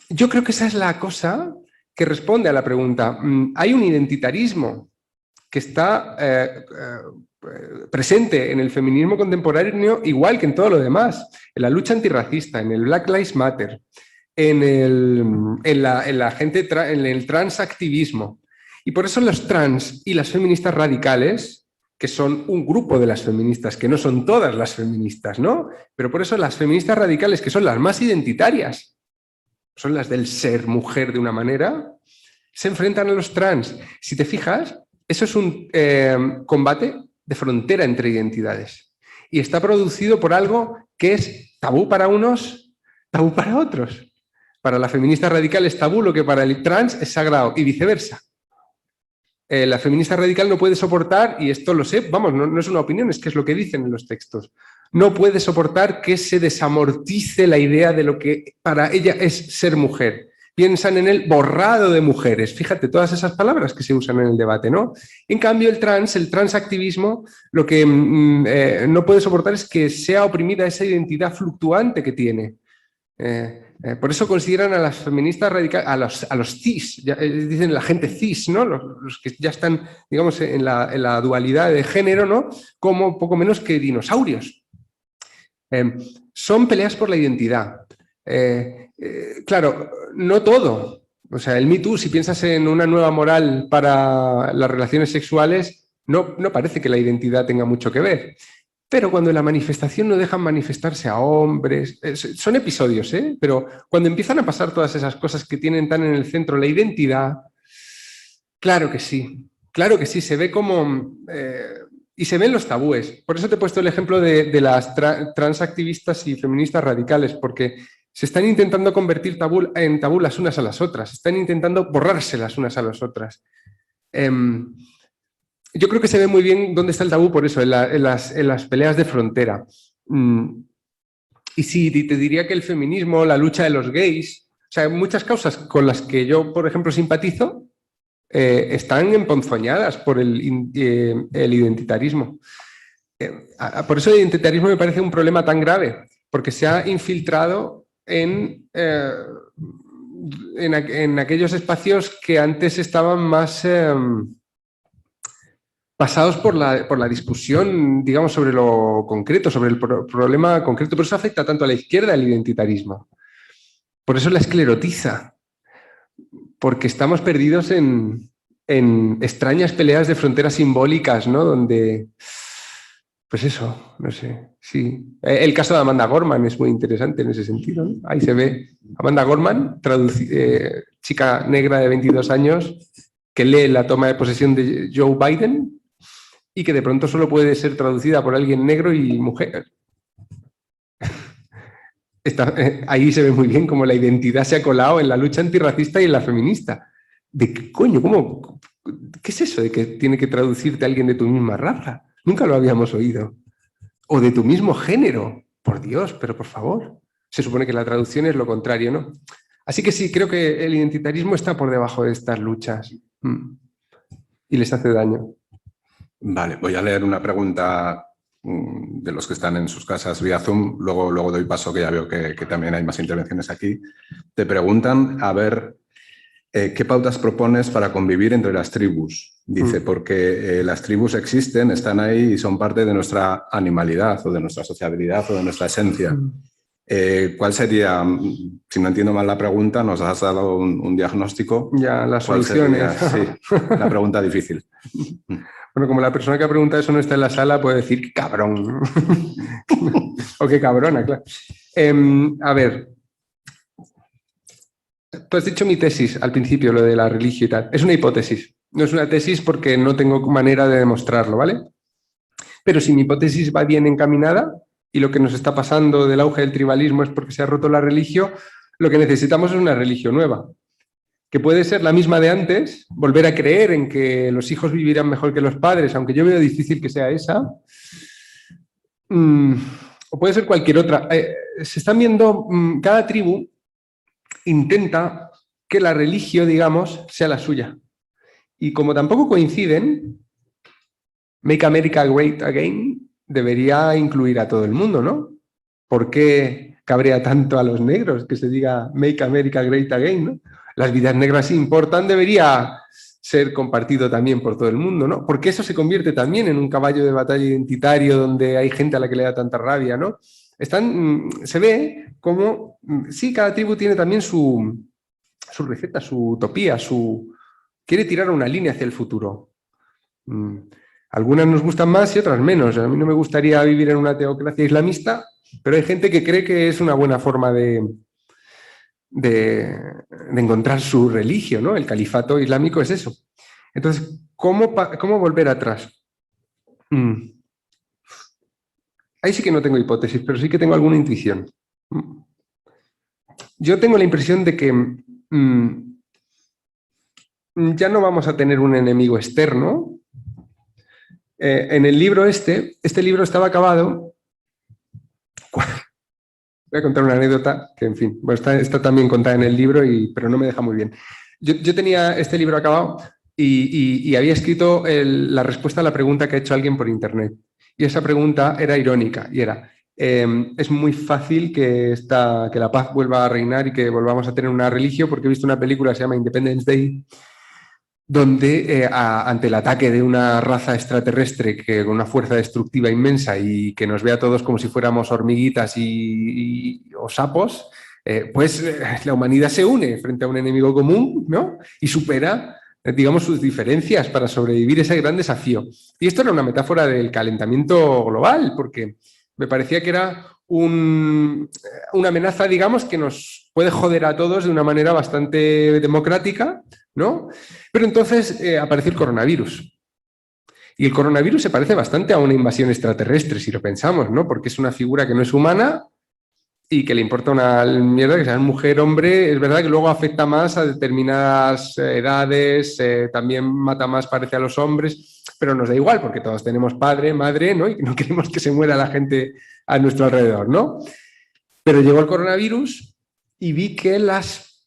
Yo creo que esa es la cosa que responde a la pregunta. Hay un identitarismo que está presente en el feminismo contemporáneo igual que en todo lo demás, en la lucha antirracista, en el Black Lives Matter, en el transactivismo. Y por eso los trans y las feministas radicales, que son un grupo de las feministas, que no son todas las feministas, ¿no? Pero por eso las feministas radicales, que son las más identitarias, son las del ser mujer de una manera, se enfrentan a los trans. Si te fijas, eso es un combate de frontera entre identidades. Y está producido por algo que es tabú para unos, tabú para otros. Para la feminista radical es tabú lo que para el trans es sagrado y viceversa. La feminista radical no puede soportar, y esto lo sé, vamos, no es una opinión, es que es lo que dicen en los textos, no puede soportar que se desamortice la idea de lo que para ella es ser mujer. Piensan en el borrado de mujeres. Fíjate, todas esas palabras que se usan en el debate, ¿no? En cambio, el transactivismo, lo que no puede soportar es que sea oprimida esa identidad fluctuante que tiene. Por eso consideran a las feministas radicales, a los cis, dicen la gente cis, ¿no? Los que ya están, digamos, en la dualidad de género, ¿no? Como poco menos que dinosaurios. Son peleas por la identidad. Claro, no todo. O sea, el Me Too, si piensas en una nueva moral para las relaciones sexuales, no parece que la identidad tenga mucho que ver. Pero cuando en la manifestación no dejan manifestarse a hombres, son episodios, pero cuando empiezan a pasar todas esas cosas que tienen tan en el centro la identidad, claro que sí, se ve como... y se ven los tabúes. Por eso te he puesto el ejemplo de las transactivistas y feministas radicales, porque se están intentando convertir en tabú las unas a las otras, están intentando borrarse las unas a las otras. Yo creo que se ve muy bien dónde está el tabú por eso, en las peleas de frontera. Y sí, te diría que el feminismo, la lucha de los gays, o sea, muchas causas con las que yo, por ejemplo, simpatizo, están emponzoñadas por el identitarismo. Por eso el identitarismo me parece un problema tan grave, porque se ha infiltrado en aquellos espacios que antes estaban más basados por la discusión, digamos, sobre lo concreto, sobre el problema concreto. Por eso afecta tanto a la izquierda el identitarismo. Por eso la esclerotiza. Porque estamos perdidos en extrañas peleas de fronteras simbólicas, ¿no? Donde, pues eso, no sé, sí. El caso de Amanda Gorman es muy interesante en ese sentido, ¿no? Ahí se ve Amanda Gorman, chica negra de 22 años, que lee la toma de posesión de Joe Biden y que de pronto solo puede ser traducida por alguien negro y mujer. Ahí se ve muy bien cómo la identidad se ha colado en la lucha antirracista y en la feminista. ¿De qué coño? ¿Cómo? ¿Qué es eso de que tiene que traducirte a alguien de tu misma raza? Nunca lo habíamos oído. O de tu mismo género. Por Dios, pero por favor. Se supone que la traducción es lo contrario, ¿no? Así que sí, creo que el identitarismo está por debajo de estas luchas. Y les hace daño. Vale, voy a leer una pregunta de los que están en sus casas vía Zoom, luego doy paso, que ya veo que también hay más intervenciones aquí. Te preguntan, a ver, ¿qué pautas propones para convivir entre las tribus? Dice, porque las tribus existen, están ahí y son parte de nuestra animalidad o de nuestra sociabilidad o de nuestra esencia. ¿Cuál sería, si no entiendo mal la pregunta, nos has dado un diagnóstico? Ya, las soluciones. Sí, una pregunta difícil. Bueno, como la persona que ha preguntado eso no está en la sala, puede decir qué cabrón. O qué cabrona, claro. A ver, tú has dicho mi tesis al principio, lo de la religión y tal. Es una hipótesis. No es una tesis porque no tengo manera de demostrarlo, ¿vale? Pero si mi hipótesis va bien encaminada y lo que nos está pasando del auge del tribalismo es porque se ha roto la religión, lo que necesitamos es una religión nueva. Que puede ser la misma de antes, volver a creer en que los hijos vivirán mejor que los padres, aunque yo veo difícil que sea esa, o puede ser cualquier otra. Se están viendo, cada tribu intenta que la religión, digamos, sea la suya. Y como tampoco coinciden, Make America Great Again debería incluir a todo el mundo, ¿no? ¿Por qué cabrea tanto a los negros que se diga Make America Great Again, ¿no? Las vidas negras importan, debería ser compartido también por todo el mundo, ¿no? Porque eso se convierte también en un caballo de batalla identitario donde hay gente a la que le da tanta rabia, ¿no? Se ve como, sí, cada tribu tiene también su receta, su utopía, quiere tirar una línea hacia el futuro. Algunas nos gustan más y otras menos. A mí no me gustaría vivir en una teocracia islamista, pero hay gente que cree que es una buena forma de encontrar su religión, ¿no? El califato islámico es eso. Entonces, ¿cómo volver atrás? Ahí sí que no tengo hipótesis, pero sí que tengo alguna intuición. Yo tengo la impresión de que ya no vamos a tener un enemigo externo. En el libro este libro estaba acabado. Voy a contar una anécdota que, en fin, bueno, está también contada en el libro, pero no me deja muy bien. Yo tenía este libro acabado y había escrito la respuesta a la pregunta que ha hecho alguien por internet. Y esa pregunta era irónica y era, es muy fácil que la paz vuelva a reinar y que volvamos a tener una religión, porque he visto una película que se llama Independence Day, donde ante el ataque de una raza extraterrestre con una fuerza destructiva inmensa y que nos ve a todos como si fuéramos hormiguitas o sapos, pues la humanidad se une frente a un enemigo común, ¿no? Y supera digamos, sus diferencias para sobrevivir ese gran desafío. Y esto era una metáfora del calentamiento global, porque me parecía que era una amenaza, digamos, que nos puede joder a todos de una manera bastante democrática, ¿no? Pero entonces apareció el coronavirus. Y el coronavirus se parece bastante a una invasión extraterrestre, si lo pensamos, ¿no? Porque es una figura que no es humana y que le importa una mierda que sea mujer, hombre. Es verdad que luego afecta más a determinadas edades, también mata más, parece, a los hombres, pero nos da igual porque todos tenemos padre, madre, ¿no? Y no queremos que se muera la gente a nuestro alrededor, ¿no? Pero llegó el coronavirus y vi que las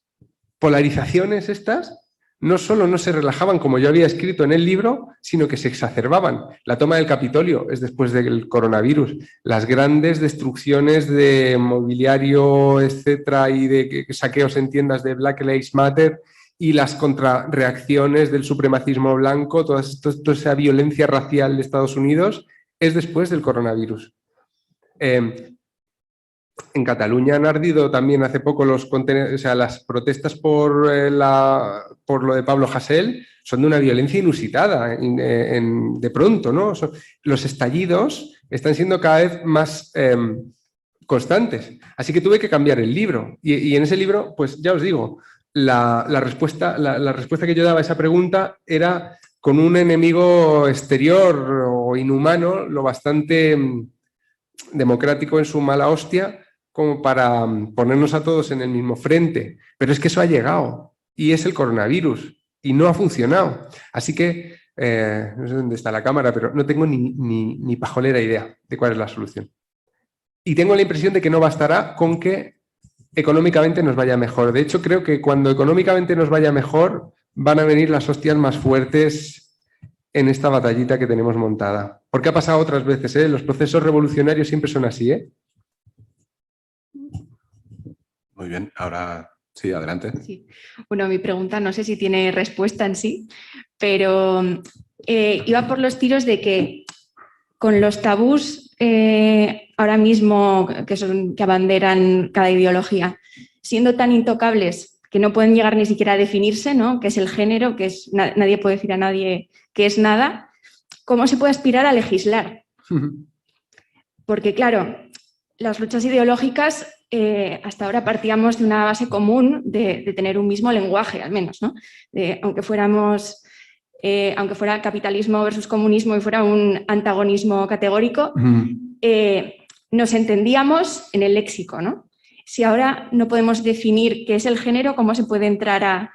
polarizaciones estas no solo no se relajaban como yo había escrito en el libro, sino que se exacerbaban. La toma del Capitolio es después del coronavirus. Las grandes destrucciones de mobiliario, etcétera, y de saqueos en tiendas de Black Lives Matter y las contrarreacciones del supremacismo blanco, toda esa violencia racial de Estados Unidos, es después del coronavirus. En Cataluña han ardido también hace poco las protestas por lo de Pablo Hasél son de una violencia inusitada de pronto, ¿no? Los estallidos están siendo cada vez más constantes. Así que tuve que cambiar el libro. Y en ese libro, pues ya os digo, la respuesta que yo daba a esa pregunta era con un enemigo exterior o inhumano, lo bastante democrático en su mala hostia, como para ponernos a todos en el mismo frente. Pero es que eso ha llegado y es el coronavirus y no ha funcionado. Así que, no sé dónde está la cámara, pero no tengo ni pajolera idea de cuál es la solución. Y tengo la impresión de que no bastará con que económicamente nos vaya mejor. De hecho, creo que cuando económicamente nos vaya mejor, van a venir las hostias más fuertes en esta batallita que tenemos montada. Porque ha pasado otras veces, ¿eh? Los procesos revolucionarios siempre son así, ¿eh? Muy bien, ahora sí, adelante. Sí. Bueno, mi pregunta no sé si tiene respuesta en sí, pero iba por los tiros de que con los tabús ahora mismo que abanderan cada ideología, siendo tan intocables que no pueden llegar ni siquiera a definirse, ¿no? Que es el género, que es nadie puede decir a nadie que es nada, ¿cómo se puede aspirar a legislar? Porque claro, las luchas ideológicas hasta ahora partíamos de una base común de tener un mismo lenguaje, al menos, ¿no? Aunque fuera capitalismo versus comunismo y fuera un antagonismo categórico, nos entendíamos en el léxico, ¿no? Si ahora no podemos definir qué es el género, ¿cómo se puede entrar a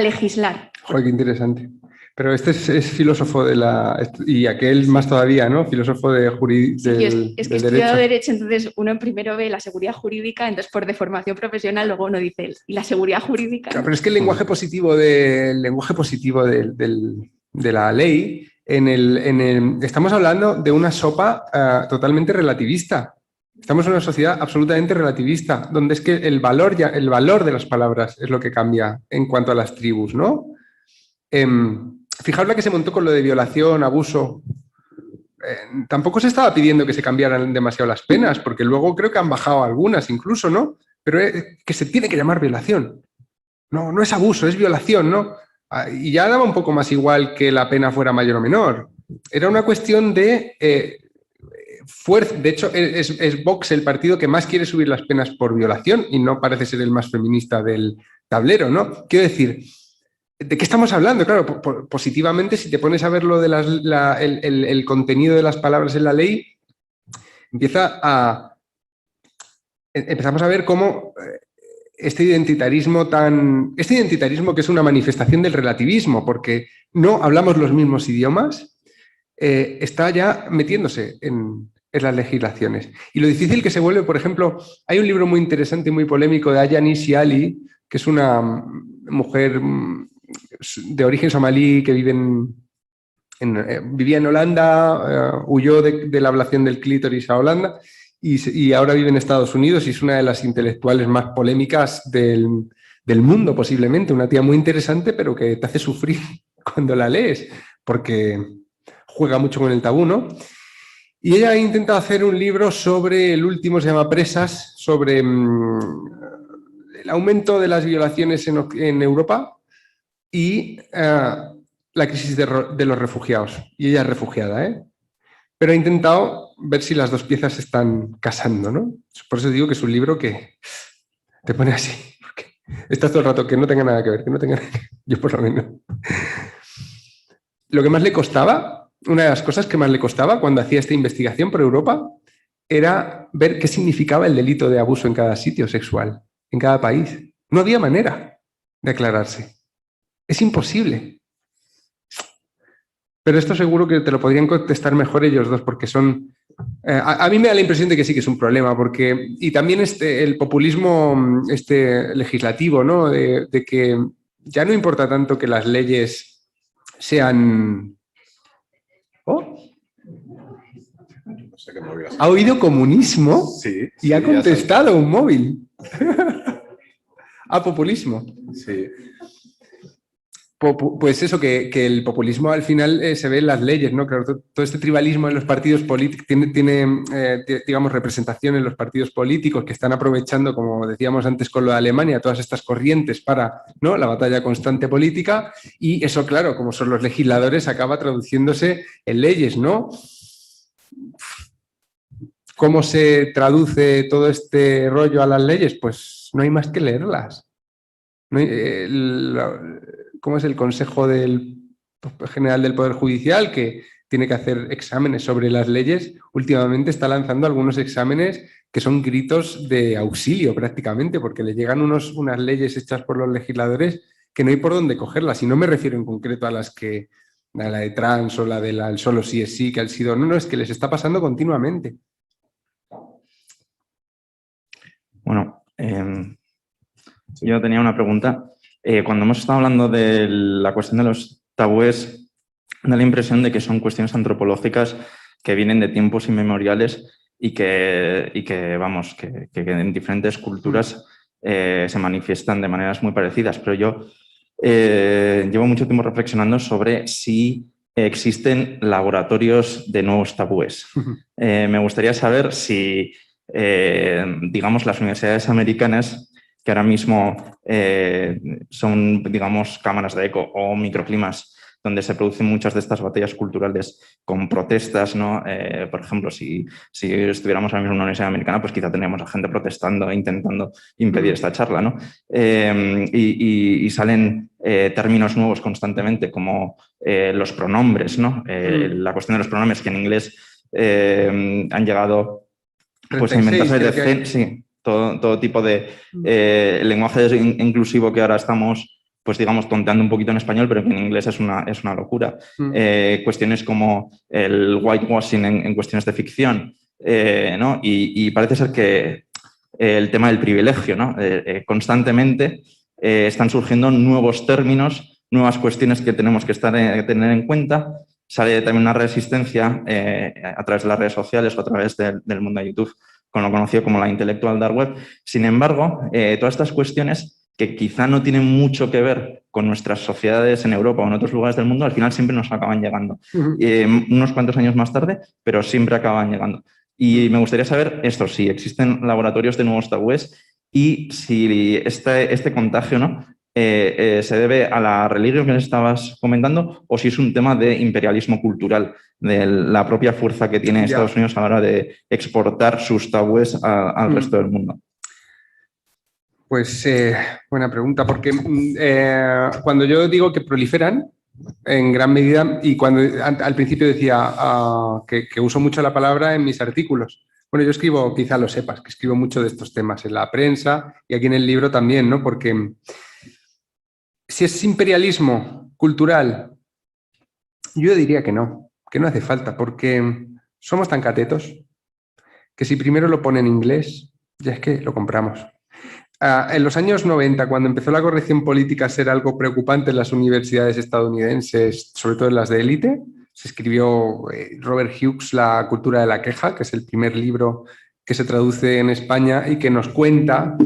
legislar? Joder, qué interesante. Pero este es filósofo y aquel más todavía, ¿no? Filósofo del Es que he estudiado derecho. Derecho, entonces uno primero ve la seguridad jurídica, entonces por deformación profesional luego uno dice, ¿y la seguridad jurídica? Claro, pero es que el lenguaje positivo de la ley, estamos hablando de una sopa totalmente relativista. Estamos en una sociedad absolutamente relativista, donde es que el valor de las palabras es lo que cambia en cuanto a las tribus, ¿no? Fijaos la que se montó con lo de violación, abuso. Tampoco se estaba pidiendo que se cambiaran demasiado las penas, porque luego creo que han bajado algunas incluso, ¿no? Pero que se tiene que llamar violación. No es abuso, es violación, ¿no? Y ya daba un poco más igual que la pena fuera mayor o menor. Era una cuestión de fuerza. De hecho, es Vox el partido que más quiere subir las penas por violación y no parece ser el más feminista del tablero, ¿no? Quiero decir, ¿de qué estamos hablando? Claro, positivamente, si te pones a ver lo de el contenido de las palabras en la ley, empezamos a ver cómo este identitarismo que es una manifestación del relativismo, porque no hablamos los mismos idiomas, está ya metiéndose en las legislaciones. Y lo difícil que se vuelve, por ejemplo, hay un libro muy interesante y muy polémico de Aya Nisi Ali, que es una mujer de origen somalí que vivía en Holanda, huyó de la ablación del clítoris a Holanda y ahora vive en Estados Unidos y es una de las intelectuales más polémicas del mundo, posiblemente. Una tía muy interesante, pero que te hace sufrir cuando la lees, porque juega mucho con el tabú, ¿no? Y ella ha intentado hacer un libro sobre, el último se llama Presas, sobre el aumento de las violaciones en Europa, y la crisis de los refugiados. Y ella es refugiada, ¿eh? Pero he intentado ver si las dos piezas se están casando, ¿no? Por eso digo que es un libro que te pone así, porque estás todo el rato que no tenga nada que ver, que no tenga nada que ver. Yo por lo menos. Lo que más le costaba, una de las cosas que más le costaba cuando hacía esta investigación por Europa, era ver qué significaba el delito de abuso en cada sitio sexual, en cada país. No había manera de aclararse. Es imposible. Pero esto seguro que te lo podrían contestar mejor ellos dos, porque son... a mí me da la impresión de que sí que es un problema, porque... Y también el populismo legislativo, ¿no? De que ya no importa tanto que las leyes sean... ¿Oh? No sé qué móvil has- Ha oído comunismo Sí, y sí, ha ya contestado un móvil. A populismo. Sí. Pues eso, que el populismo al final se ve en las leyes, ¿no? Claro, todo este tribalismo en los partidos políticos tiene digamos, representación en los partidos políticos que están aprovechando, como decíamos antes con lo de Alemania, todas estas corrientes para, ¿no?, la batalla constante política, y eso, claro, como son los legisladores, acaba traduciéndose en leyes, ¿no? ¿Cómo se traduce todo este rollo a las leyes? Pues no hay más que leerlas. No hay, ¿cómo es el Consejo General del Poder Judicial, que tiene que hacer exámenes sobre las leyes? Últimamente está lanzando algunos exámenes que son gritos de auxilio prácticamente, porque le llegan unas leyes hechas por los legisladores que no hay por dónde cogerlas. Y no me refiero en concreto a la de trans o la del solo sí es sí, que han sido... No, es que les está pasando continuamente. Bueno, yo tenía una pregunta. Cuando hemos estado hablando de la cuestión de los tabúes, da la impresión de que son cuestiones antropológicas que vienen de tiempos inmemoriales y que vamos, que en diferentes culturas se manifiestan de maneras muy parecidas. Pero yo llevo mucho tiempo reflexionando sobre si existen laboratorios de nuevos tabúes. Me gustaría saber si, digamos, las universidades americanas, que ahora mismo son, digamos, cámaras de eco o microclimas donde se producen muchas de estas batallas culturales con protestas, ¿no? Por ejemplo, si estuviéramos ahora mismo en una universidad americana, pues quizá tendríamos a gente protestando e intentando impedir esta charla, ¿no? Y salen términos nuevos constantemente, como los pronombres, ¿no? La cuestión de los pronombres, que en inglés han llegado pues, a inventarse sí, todo tipo de lenguaje inclusivo que ahora estamos, pues digamos, tonteando un poquito en español, pero que en inglés es una locura. Cuestiones como el whitewashing en cuestiones de ficción, ¿no? Y parece ser que el tema del privilegio, ¿no? Constantemente están surgiendo nuevos términos, nuevas cuestiones que tenemos que tener en cuenta. Sale también una resistencia a través de las redes sociales o a través del mundo de YouTube, con lo conocido como la intelectual dark web. Sin embargo, todas estas cuestiones que quizá no tienen mucho que ver con nuestras sociedades en Europa o en otros lugares del mundo, al final siempre nos acaban llegando. Unos cuantos años más tarde, pero siempre acaban llegando. Y me gustaría saber esto, si existen laboratorios de nuevos tabúes y si este contagio, ¿no?, se debe a la religión que les estabas comentando o si es un tema de imperialismo cultural, de la propia fuerza que tiene Estados Unidos a la hora de exportar sus tabúes al resto del mundo. Pues buena pregunta, porque cuando yo digo que proliferan, en gran medida, y cuando al principio decía que uso mucho la palabra en mis artículos. Bueno, yo escribo, quizá lo sepas, que escribo mucho de estos temas en la prensa y aquí en el libro también, ¿no? Porque si es imperialismo cultural, yo diría que no hace falta, porque somos tan catetos que si primero lo pone en inglés, ya es que lo compramos. En los años 90, cuando empezó la corrección política a ser algo preocupante en las universidades estadounidenses, sobre todo en las de élite, se escribió Robert Hughes, La cultura de la queja, que es el primer libro que se traduce en España y que nos cuenta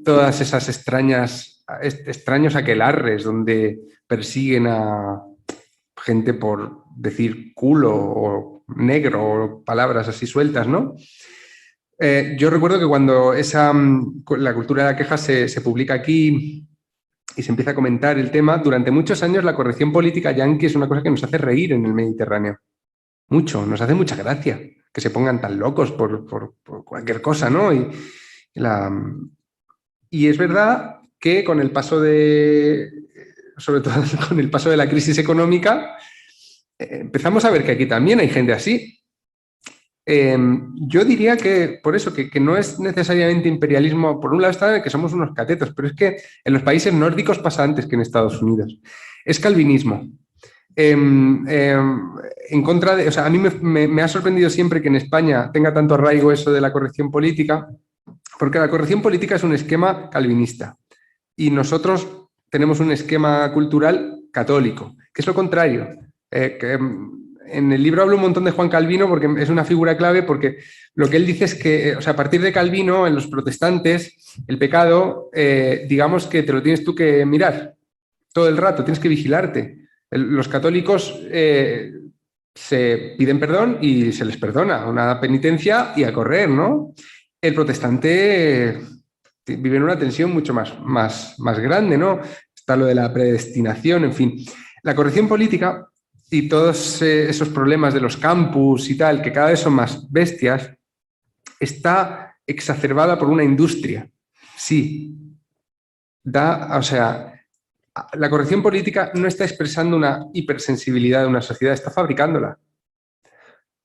todas esas extraños aquelarres donde persiguen a gente por decir culo o negro o palabras así sueltas, ¿no? Yo recuerdo que cuando la cultura de la queja se publica aquí y se empieza a comentar el tema, durante muchos años la corrección política yanqui es una cosa que nos hace reír en el Mediterráneo. Mucho, nos hace mucha gracia que se pongan tan locos por cualquier cosa, ¿no? Y es verdad que con el paso sobre todo con el paso de la crisis económica, empezamos a ver que aquí también hay gente así. Yo diría que, por eso, que no es necesariamente imperialismo. Por un lado está que somos unos catetos, pero es que en los países nórdicos pasa antes que en Estados Unidos. Es calvinismo. En contra de, o sea, a mí me ha sorprendido siempre que en España tenga tanto arraigo eso de la corrección política, porque la corrección política es un esquema calvinista y nosotros tenemos un esquema cultural católico, que es lo contrario. En el libro hablo un montón de Juan Calvino porque es una figura clave, porque lo que él dice es que, o sea, a partir de Calvino, en los protestantes, el pecado, digamos que te lo tienes tú que mirar todo el rato, tienes que vigilarte. Los católicos se piden perdón y se les perdona, una penitencia y a correr, ¿no? El protestante vive en una tensión mucho más grande, ¿no? Está lo de la predestinación, en fin. La corrección política y todos esos problemas de los campus y tal, que cada vez son más bestias, está exacerbada por una industria. Sí. O sea, la corrección política no está expresando una hipersensibilidad de una sociedad, está fabricándola.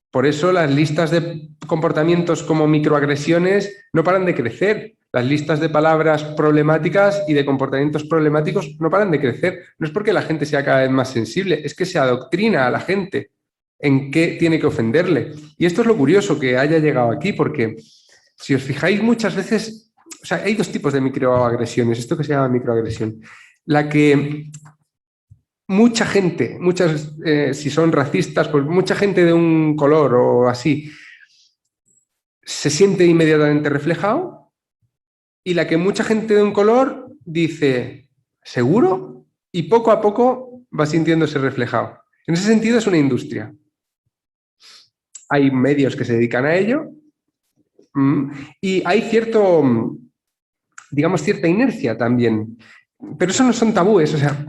Por eso las listas de comportamientos como microagresiones no paran de crecer. Las listas de palabras problemáticas y de comportamientos problemáticos no paran de crecer. No es porque la gente sea cada vez más sensible, es que se adoctrina a la gente en qué tiene que ofenderle. Y esto es lo curioso que haya llegado aquí, porque si os fijáis muchas veces, o sea, hay dos tipos de microagresiones, esto que se llama microagresión. La que mucha gente, si son racistas, pues mucha gente de un color o así, se siente inmediatamente reflejado, y la que mucha gente de un color dice, ¿seguro? Y poco a poco va sintiéndose reflejado. En ese sentido es una industria. Hay medios que se dedican a ello y hay cierta inercia también. Pero eso no son tabúes, o sea,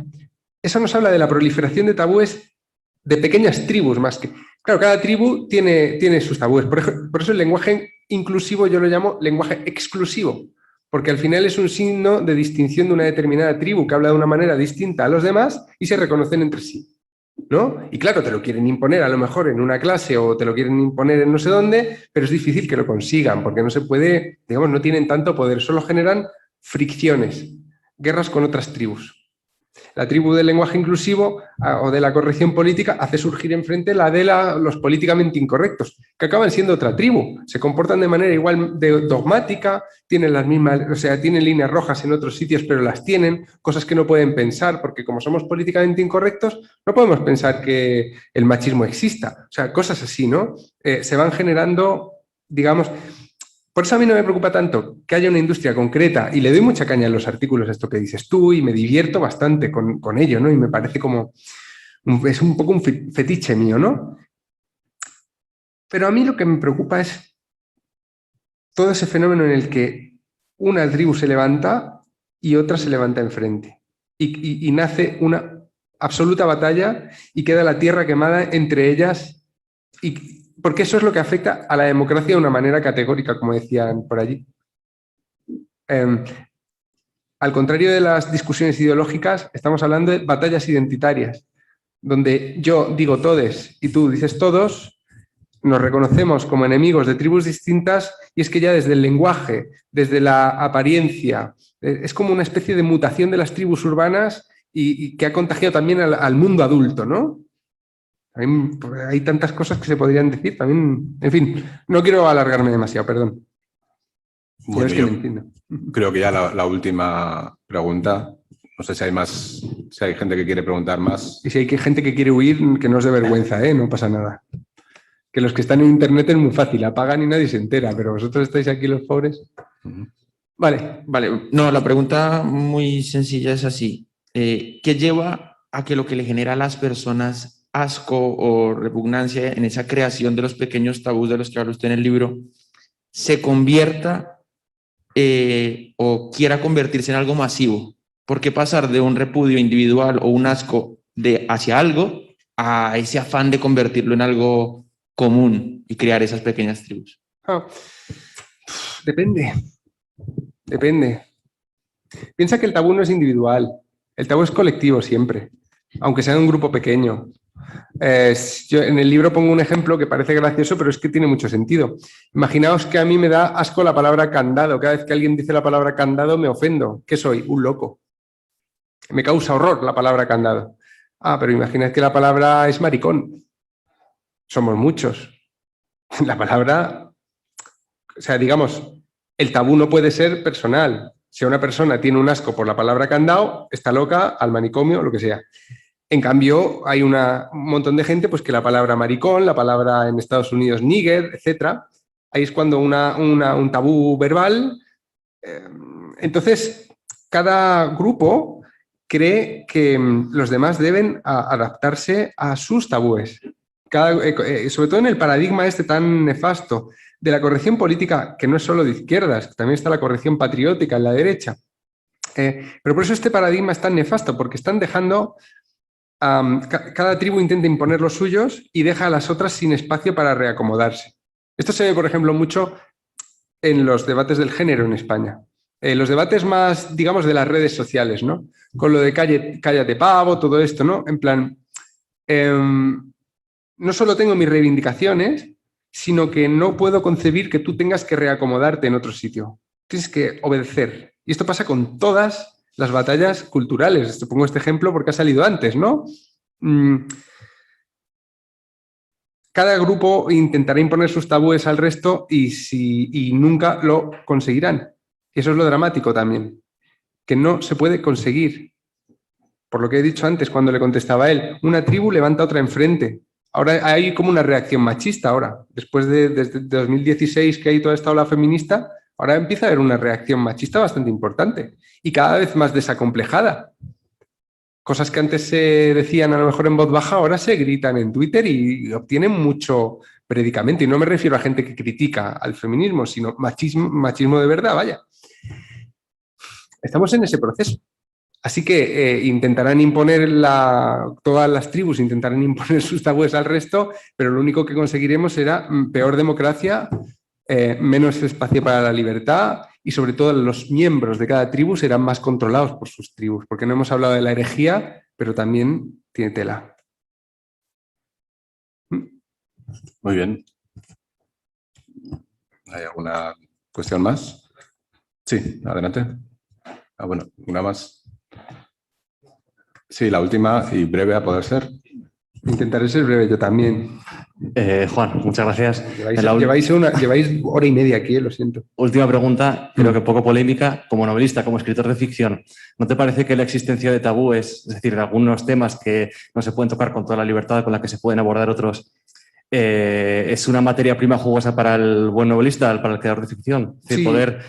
eso nos habla de la proliferación de tabúes de pequeñas tribus más que... Claro, cada tribu tiene sus tabúes. Por eso el lenguaje inclusivo yo lo llamo lenguaje exclusivo, porque al final es un signo de distinción de una determinada tribu que habla de una manera distinta a los demás y se reconocen entre sí, ¿no? Y claro, te lo quieren imponer a lo mejor en una clase o te lo quieren imponer en no sé dónde, pero es difícil que lo consigan porque no se puede, digamos, no tienen tanto poder, solo generan fricciones, guerras con otras tribus. La tribu del lenguaje inclusivo o de la corrección política hace surgir enfrente la de los políticamente incorrectos, que acaban siendo otra tribu. Se comportan de manera igual de dogmática, tienen las mismas, o sea, tienen líneas rojas en otros sitios, pero las tienen, cosas que no pueden pensar, porque como somos políticamente incorrectos, no podemos pensar que el machismo exista. O sea, cosas así, ¿no? Se van generando, digamos... Por eso a mí no me preocupa tanto que haya una industria concreta, y le doy mucha caña en los artículos a esto que dices tú y me divierto bastante con ello, ¿no? Y me parece como, es un poco un fetiche mío, ¿no? Pero a mí lo que me preocupa es todo ese fenómeno en el que una tribu se levanta y otra se levanta enfrente y nace una absoluta batalla y queda la tierra quemada entre ellas porque eso es lo que afecta a la democracia de una manera categórica, como decían por allí. Al contrario de las discusiones ideológicas, estamos hablando de batallas identitarias, donde yo digo todes y tú dices todos, nos reconocemos como enemigos de tribus distintas y es que ya desde el lenguaje, desde la apariencia, es como una especie de mutación de las tribus urbanas y que ha contagiado también al mundo adulto, ¿no? Hay tantas cosas que se podrían decir también. En fin, no quiero alargarme demasiado, perdón. Bueno, es que me entiendo. Creo que ya la última pregunta. No sé si hay gente que quiere preguntar más. Y si hay gente que quiere huir, que no es de vergüenza, ¿eh? No pasa nada. Que los que están en internet es muy fácil, apagan y nadie se entera, pero vosotros estáis aquí los pobres. Vale. No, la pregunta muy sencilla es así. ¿Qué lleva a que lo que le genera a las personas asco o repugnancia en esa creación de los pequeños tabús de los que habla usted en el libro se convierta o quiera convertirse en algo masivo? ¿Por qué pasar de un repudio individual o un asco hacia algo a ese afán de convertirlo en algo común y crear esas pequeñas tribus? Depende. Piensa que el tabú no es individual, el tabú es colectivo siempre, aunque sea en un grupo pequeño. Yo en el libro pongo un ejemplo que parece gracioso, pero es que tiene mucho sentido. Imaginaos que a mí me da asco la palabra candado. Cada vez que alguien dice la palabra candado me ofendo. ¿Qué soy? Un loco. Me causa horror la palabra candado. Pero imaginad que la palabra es maricón. Somos muchos. La palabra, o sea, digamos, el tabú no puede ser personal. Si una persona tiene un asco por la palabra candado, está loca, al manicomio, lo que sea. En cambio, hay un montón de gente pues, que la palabra maricón, la palabra en Estados Unidos nigger, etc. Ahí es cuando un tabú verbal. Entonces, cada grupo cree que los demás deben adaptarse a sus tabúes. Sobre todo en el paradigma este tan nefasto de la corrección política, que no es solo de izquierdas, también está la corrección patriótica en la derecha. Pero por eso este paradigma es tan nefasto, porque están dejando... cada tribu intenta imponer los suyos y deja a las otras sin espacio para reacomodarse. Esto se ve, por ejemplo, mucho en los debates del género en España. Los debates más, digamos, de las redes sociales, ¿no? Con lo de cállate pavo, todo esto, ¿no? En plan, no solo tengo mis reivindicaciones, sino que no puedo concebir que tú tengas que reacomodarte en otro sitio. Tienes que obedecer. Y esto pasa con todas las batallas culturales. Te pongo este ejemplo porque ha salido antes, ¿no? Cada grupo intentará imponer sus tabúes al resto y nunca lo conseguirán. Y eso es lo dramático también, que no se puede conseguir. Por lo que he dicho antes, cuando le contestaba a él, una tribu levanta otra enfrente. Ahora hay como una reacción machista ahora. Después desde 2016 que hay toda esta ola feminista, ahora empieza a haber una reacción machista bastante importante y cada vez más desacomplejada. Cosas que antes se decían a lo mejor en voz baja, ahora se gritan en Twitter y obtienen mucho predicamento. Y no me refiero a gente que critica al feminismo, sino machismo de verdad, vaya. Estamos en ese proceso. Así que intentarán imponer, todas las tribus intentarán imponer sus tabúes al resto, pero lo único que conseguiremos será peor democracia, menos espacio para la libertad y sobre todo los miembros de cada tribu serán más controlados por sus tribus, porque no hemos hablado de la herejía, pero también tiene tela. Muy bien. ¿Hay alguna cuestión más? Sí, adelante. Bueno, una más. Sí, la última y breve a poder ser. Intentaré ser breve yo también. Juan, muchas gracias. Lleváis hora y media aquí, lo siento. Última pregunta, creo que poco polémica. Como novelista, como escritor de ficción, ¿no te parece que la existencia de tabúes, es decir, de algunos temas que no se pueden tocar con toda la libertad con la que se pueden abordar otros, es una materia prima jugosa para el buen novelista, para el creador de ficción? Es decir, Sí. poder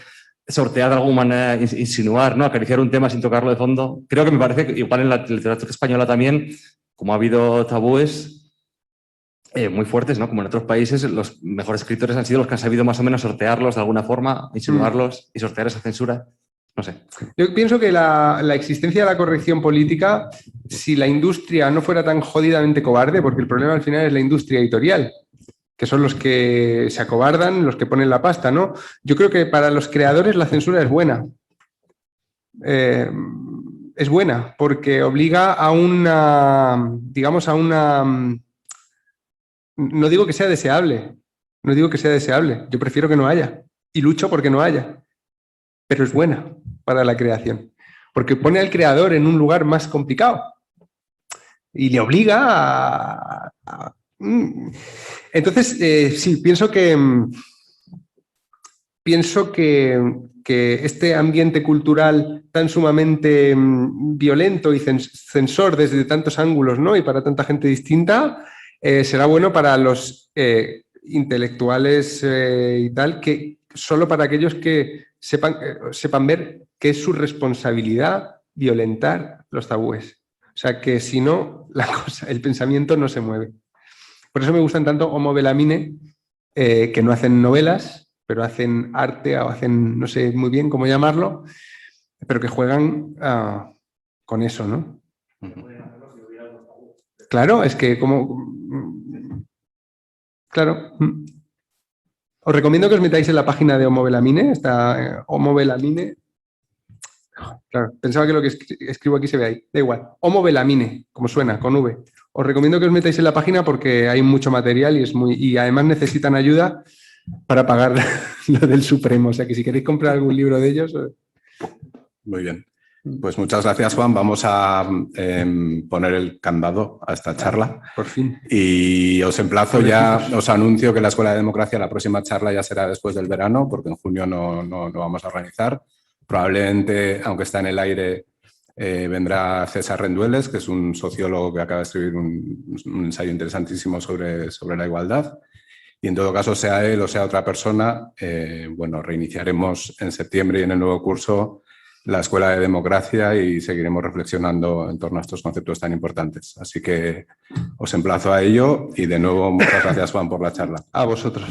sortear de alguna manera, insinuar, ¿no? Acariciar un tema sin tocarlo de fondo. Creo que me parece que igual en la literatura española también, como ha habido tabúes muy fuertes, ¿no? Como en otros países, los mejores escritores han sido los que han sabido más o menos sortearlos de alguna forma, insinuarlos y sortear esa censura. No sé. Yo pienso que la existencia de la corrección política, si la industria no fuera tan jodidamente cobarde, porque el problema al final es la industria editorial, que son los que se acobardan, los que ponen la pasta, ¿no? Yo creo que para los creadores la censura es buena. Es buena porque obliga a digamos, no digo que sea deseable, yo prefiero que no haya y lucho porque no haya, pero es buena para la creación, porque pone al creador en un lugar más complicado y le obliga Entonces, sí, pienso que este ambiente cultural tan sumamente violento y censor desde tantos ángulos, ¿no? Y para tanta gente distinta, será bueno para los intelectuales y tal, que solo para aquellos que sepan ver que es su responsabilidad violentar los tabúes. O sea, que si no, el pensamiento no se mueve. Por eso me gustan tanto Homo Belamine, que no hacen novelas, pero hacen arte o hacen, no sé muy bien cómo llamarlo, pero que juegan con eso, ¿no? Claro, es que como... Claro. Os recomiendo que os metáis en la página de Homovelamine, está Homovelamine. Claro, pensaba que lo que escribo aquí se ve ahí, da igual. Homovelamine, como suena, con V. Os recomiendo que os metáis en la página porque hay mucho material y además necesitan ayuda para pagar lo del Supremo. O sea que si queréis comprar algún libro de ellos... Muy bien. Pues muchas gracias, Juan. Vamos a poner el candado a esta charla. Por fin. Y os emplazo ya, os anuncio que la Escuela de Democracia, la próxima charla ya será después del verano, porque en junio no vamos a organizar. Probablemente, aunque está en el aire, vendrá César Rendueles, que es un sociólogo que acaba de escribir un ensayo interesantísimo sobre la igualdad. Y en todo caso, sea él o sea otra persona, bueno, reiniciaremos en septiembre y en el nuevo curso la Escuela de Democracia y seguiremos reflexionando en torno a estos conceptos tan importantes. Así que os emplazo a ello y de nuevo muchas gracias, Juan, por la charla. A vosotros.